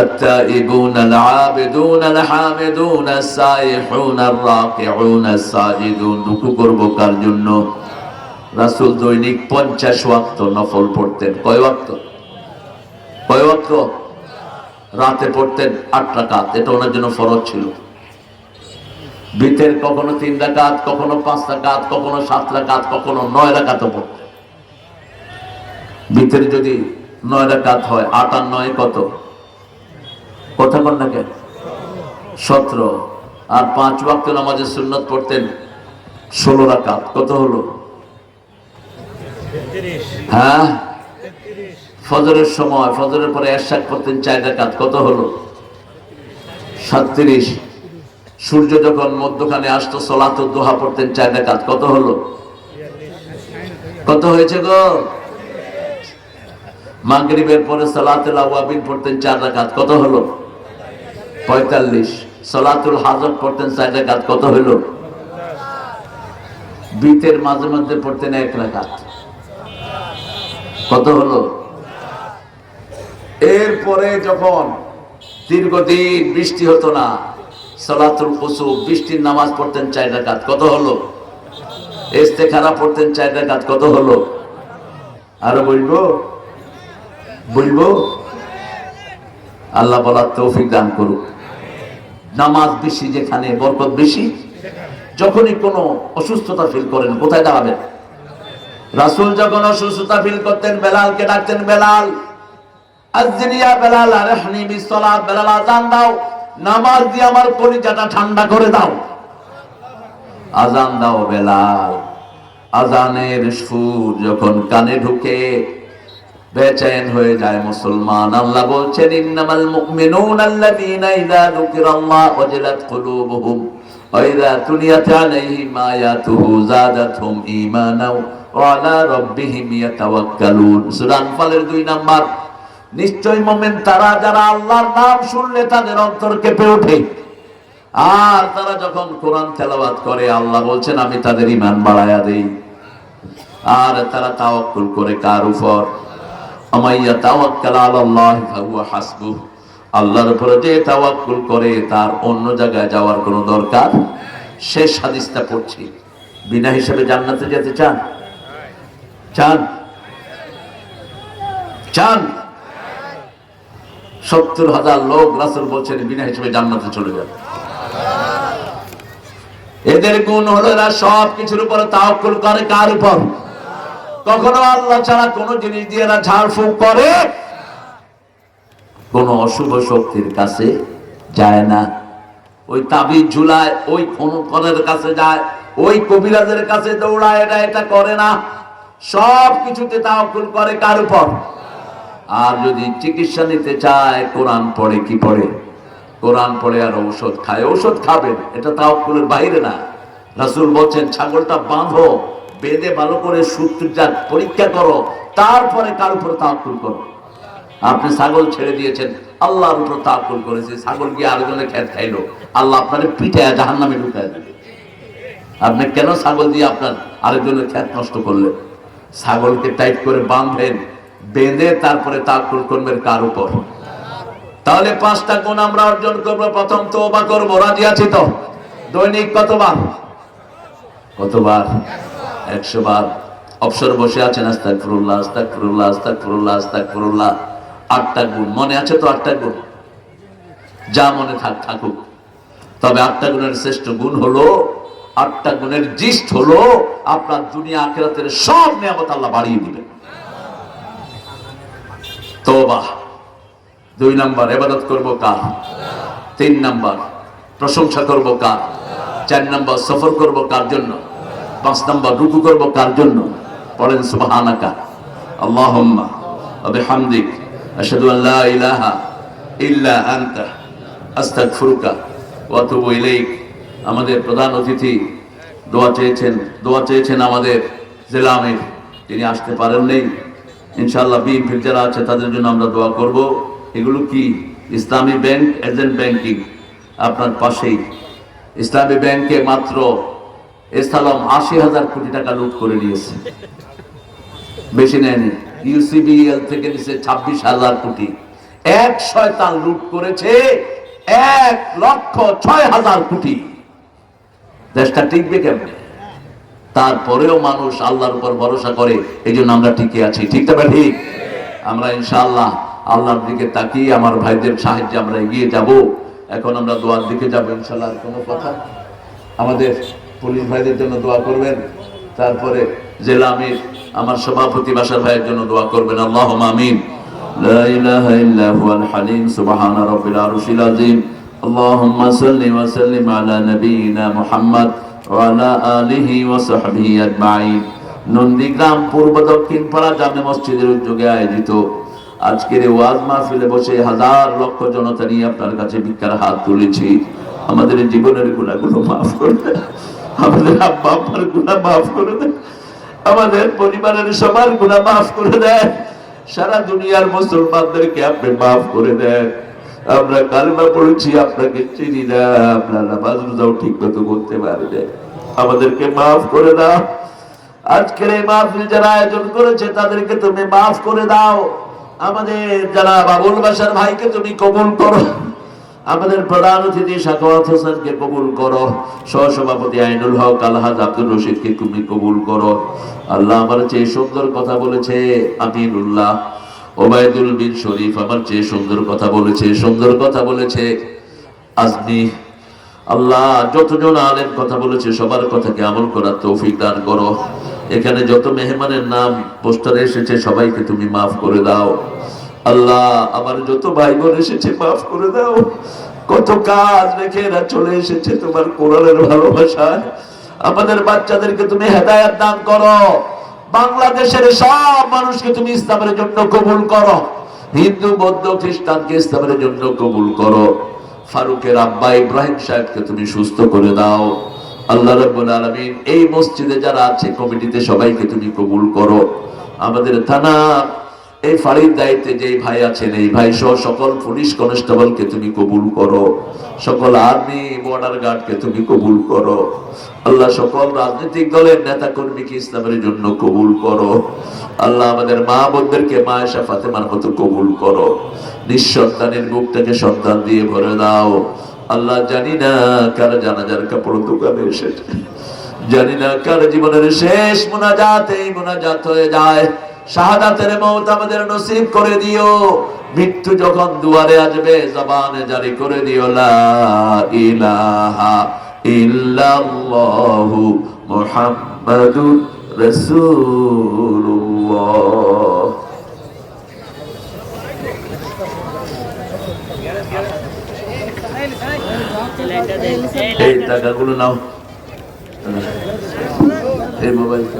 التائبون العابدون الحامدون السائحون الراكعون الساجدون, রুকু করব কার জন্য? রাসূল দৈনিক 50 ওয়াক্ত নফল পড়তেন। কয় ওয়াক্ত? কয় ওয়াক্ত? রাতে পড়তেন 8 রাকাত, এটা ওনার জন্য ফরজ ছিল। বিতের কখনো 3 রাকাত, কখনো 5 রাকাত, কখনো 7 রাকাত, কখনো 9 রাকাত পড়তেন। বিতের যদি 9 রাকাত হয়, 8 আর 9 কত? কথা বল না কেন? 17। আর 5 ওয়াক্ত নামাজের সুন্নত পড়তেন 16 রাকাত। কত হলো? হ্যাঁ, ফজরের সময়, ফজরের পরে ইশাক পড়তেন 4 রাকাত। কত হলো? 37। সূর্য যখন মধ্যখানে আসতো সালাতুদ দুহা পড়তেন 4 রাকাত। কত হলো? কত হয়েছে গো? মাগরিবের পরে সালাতুল আওয়াবিন পড়তেন 4 রাকাত। কত হলো? 45। সালাতুল হাজত পড়তেন 4 রাকাত। কত হলো? বিতের মাঝে মধ্যে পড়তেন 1 রাকাত। কত হলো? এরপরে যখন দীর্ঘদিন বৃষ্টি হতো না, সালাতুল কুসুফ, বৃষ্টির নামাজ পড়তেন 4 রাকাত, কত হলো? ইস্তেখারা পড়তেন 4 রাকাত, কত হলো? আরো বলবো আল্লাহ বলার তৌফিক দান করুক। নামাজ বেশি যেখানে বরকত বেশি। যখনই কোনো অসুস্থতা ফিল করেন কোথায় দাঁড়াবেন? রাসূল যখন অসুস্থতা ফিল করতেন বেলালকে ডাকতেন, বেলাল আযজিনিয়া বেলাল আরহনি বিসসালাত, বেলাল আযান দাও, নামাজ দিয়ে আমার কলিজাটা ঠান্ডা করে দাও। আযান দাও বেলাল। আযানের সুর যখন কানে ঢুকে বেচেন হয়ে যায় মুসলমান। আল্লাহ বলছেন ইন্নামাল মুমিনুনা আল্লাযীনা ইযা যুকিরাল্লাহু ওয়াজিলাত কুলুবুহুম ওয়া ইযা তুলিয়াত আলাইহিম আয়াতুহু যাদাতহুম ঈমানাও ওয়া আলা রাব্বিহিম ইয়াতাওয়াক্কালুন। সূরা আনফালের 2 নাম্বার। নিশ্চয় মুমিন তারা যারা আল্লাহর নাম শুনলে তাদের অন্তর কেঁপে ওঠে, আর তারা যখন কোরআন তেলাওয়াত করে আল্লাহ বলছেন আমি তাদের ঈমান বাড়ায়া দেই। আর তারা তাওয়াক্কুল করে কার উপর? আমাইয়া তাওয়াক্কাল আলাল্লাহি ফাহুয়া হাসবুহ। আল্লাহর উপরে যে তাওয়াক্কুল করে তার অন্য জায়গায় যাওয়ার কোনো দরকার। শেষ হাদিসটা পড়ছি। বিনা হিসাবে জান্নাতে যেতে চান? চান? 70,000 লোক রাসূল বলছেন বিনা হিসাবে জান্নাতে চলে যাবে। এদের গুণ হলো এরা সব কিছুর উপরে তাওয়াক্কুল করে কার উপর? কখনো আল্লাহ ছাড়া কোন জিনিস দিয়ে এরা ঝাড়ফুঁক করে কোন অশুভ শক্তির কাছে যায় না। ওই তাবিজ ঝুলায়, ওই কনের কাছে যায়, ওই কবিরাজের কাছে দৌড়ায়, এটা করে না। সব কিছুতে তাওয়াক্কুল করে কার উপর? আর যদি চিকিৎসা নিতে চায় কোরআন পড়ে। কি পড়ে? কোরআন পড়ে আর ঔষধ খায়। ঔষধ খাবেন, এটা তাওয়াক্কুলের বাইরে না। রাসূল বলছেন ছাগলটা বাঁধো, বেঁধে ভালো করে সূত্রটা পরীক্ষা করো, তারপরে কার উপর তাওয়াক্কুল করো। আপনি ছাগল ছেড়ে দিয়েছেন, আল্লাহর উপর তাওয়াক্কুল করেছে, ছাগল গিয়ে আরেকজনের খেত খাইলো, আল্লাহ আপনার পিঠায় জাহান্নামে ঢুকায় দেবে। আপনি কেন ছাগল দিয়ে আপনার আরেকজনের খেত নষ্ট করলেন? ছাগলকে টাইট করে বাঁধবেন, বেঁধে তারপরে তাওয়াক্কুল করবেন কার উপর? তাহলে 5টা গুণ আমরা অর্জন করব। প্রথম তওবা করব, রাজি আছি তো? দৈনিক কতবার? 100 বার। অবসর বসে আছেন আস্তাগফিরুল্লাহ আস্তাগফিরুল্লাহ আস্তাগফিরুল্লাহ আস্তাগফিরুল্লাহ। 8টা গুণ মনে আছে তো? 8টা গুণ যা মনে থাকুক। তবে 8টা গুণের শ্রেষ্ঠ গুণ হলো, 8টা গুণের জিস্ট হলো আপনার দুনিয়া আখিরাতের সব নিয়ামত আল্লাহ বাড়িয়ে দিবেন। তওবা। 2 নাম্বার ইবাদত করব কার? 3 নাম্বার প্রশংসা করব কার? 4 নাম্বার সফর করব কার জন্য? 5 নাম্বার রুকু করব কার জন্য? পড়েন সুবহানাকা আল্লাহুম্মা ওয়া বিহামদিক আশহাদু আল লা ইলাহা ইল্লা আনতা আস্তাগফিরুকা ওয়া আতুবু ইলাইক। আমাদের প্রধান অতিথি দোয়া চেয়েছেন আমাদের জেলা আমির, তিনি আসতে পারেন নাই। ইনশাআল্লাহ বিএনপির যারা আছে তাদের জন্য আমরা দোয়া করব। এগুলো কি? ইসলামী ব্যাংক এজেন্ট ব্যাংকিং আপনার পাশেই। ইসলামী ব্যাংকে মাত্র ইসলাম 80,000 কোটি টাকা লুট করে নিয়েছে, বেশি নেয়নি। ইউসিবিএল থেকে নিছে 26,000 কোটি। এক শয়তান লুট করেছে 1,06,000 কোটি। দেশটা টিকবে কেমনে? তারপরেও মানুষ আল্লাহর উপর ভরসা করে, এই জন্য আমরা টিকে আছি। ঠিক তবে ঠিক? আমরা ইনশাআল্লাহ আল্লাহর দিকে তাকিয়ে আমার ভাইদের সাহায্যে আমরা এগিয়ে যাব। এখন আমরা দোয়ার দিকে যাব ইনশাআল্লাহ। কোনো কথা? আমাদের পুলিশ ভাইদের জন্য দোয়া করবেন, তারপরে জেলা আমির আমার সভাপতি বাসার ভাইয়ের জন্য দোয়া করবেন। আল্লাহুম্মা আমিন। লা ইলাহা ইল্লা হুয়াল হালিম সুবহানা রাব্বিল আরশিল আযীম। আল্লাহুম্মা সাল্লি ওয়া সাল্লিম আলা নাবিয়িনা মুহাম্মদ ওয়া আলা আলিহি ওয়া সাহবিহি আজমাইন। নন্দীগ্রাম পূর্ব দক্ষিণ পাড়া জামে মসজিদের উদ্যোগে আয়োজিত আজকের এই ওয়াজ মাহফিলে বসে হাজার লক্ষ জনতা নিয়ে আপনার কাছে ভিক্ষার হাত তুলেছি। আমাদের জীবনের গুনাহগুলো মাফ করে দেন, আমাদের আব্বা আম্মার গুনাহ মাফ করে দেন, আমাদের পরিবারের সবার গুনাহ মাফ করে দেন, সারা দুনিয়ার মুসলমানদেরকে আপনি মাফ করে দেন। আমরা কালেমা পড়েছি, আপনাকে চিনি না, আপনার নামাজ রোজাও ঠিক মতো করতে পারি না, আমাদেরকে মাফ করে দাও। আজকের এই মাহফিল যারা আয়োজন করেছে তাদেরকে তুমি মাফ করে দাও। আমাদের যারা বাবুল বাসার ভাইকে তুমি কবুল করো, আমাদের প্রধান অতিথি সাখাওয়াত হোসেনকে কবুল করো, সহসভাপতি আইনুল হক আলহাজ আব্দুল রশিদকে তুমি কবুল করো। আল্লাহ আমার চেয়ে সুন্দর কথা বলেছে আমিনুল্লাহ ওবায়দুল বিন শরীফ, আমার চেয়ে সুন্দর কথা বলেছে, সুন্দর কথা বলেছে আজমি। আল্লাহ যতজন আলেম কথা বলেছে সবার কথাকে আমল করার তৌফিক দান করো। এখানে যত মেহমানের নাম পোস্টারে এসেছে সবাইকে তুমি মাফ করে দাও। আল্লাহ আমার যত ভাই বোন এসেছে মাফ করে দাও। কত কাজ রেখে এরা চলে এসেছে তোমার কোরআনের ভালোবাসায়। আমাদের বাচ্চাদেরকে তুমি হেদায়েত দান করো। বাংলাদেশের সব মানুষকে তুমি ইসলামের জন্য কবুল করো। হিন্দু বৌদ্ধ খ্রিস্টানকে ইসলামের জন্য কবুল করো। ফারুকের আব্বা ইব্রাহিম সাহেবকে তুমি সুস্থ করে দাও। আল্লাহ রাব্বুল আলামিন এই মসজিদে যারা আছে কমিটিতে সবাইকে তুমি কবুল করো। আমাদের থানা এই ফাঁড়ির দায়িত্বে যে ভাই আছেন এই ভাই সহ সকল পুলিশ কনস্টেবলকে তুমি কবুল করো। সকল আর্মি বর্ডার গার্ডকে তুমি কবুল করো। আল্লাহ সকল রাজনৈতিক দলের নেতা কর্মীকে ইসলামের জন্য কবুল করো। আল্লাহ আমাদের মা বোনদেরকে মা আয়েশা ফাতেমার মতো কবুল করো। নিঃসন্তানের বুকটাকে সন্তান দিয়ে ভরে দাও। আল্লাহ জানি না কার জানাজার কাপড় দোকানে এসেছে, জানি না কার জীবনের শেষ মুনাজাত এই মুনাজাত হয়ে যায়। শাহাদাতের মওত আমাদের নসিব করে দিও। মৃত্যু যখন দুয়ারে আসবে জবানে জারি করে দিও লা ইলাহা ইল্লাল্লাহু মুহাম্মাদুর রাসূলুল্লাহ। এই টাকাগুলো নাও, এই মোবাইলটা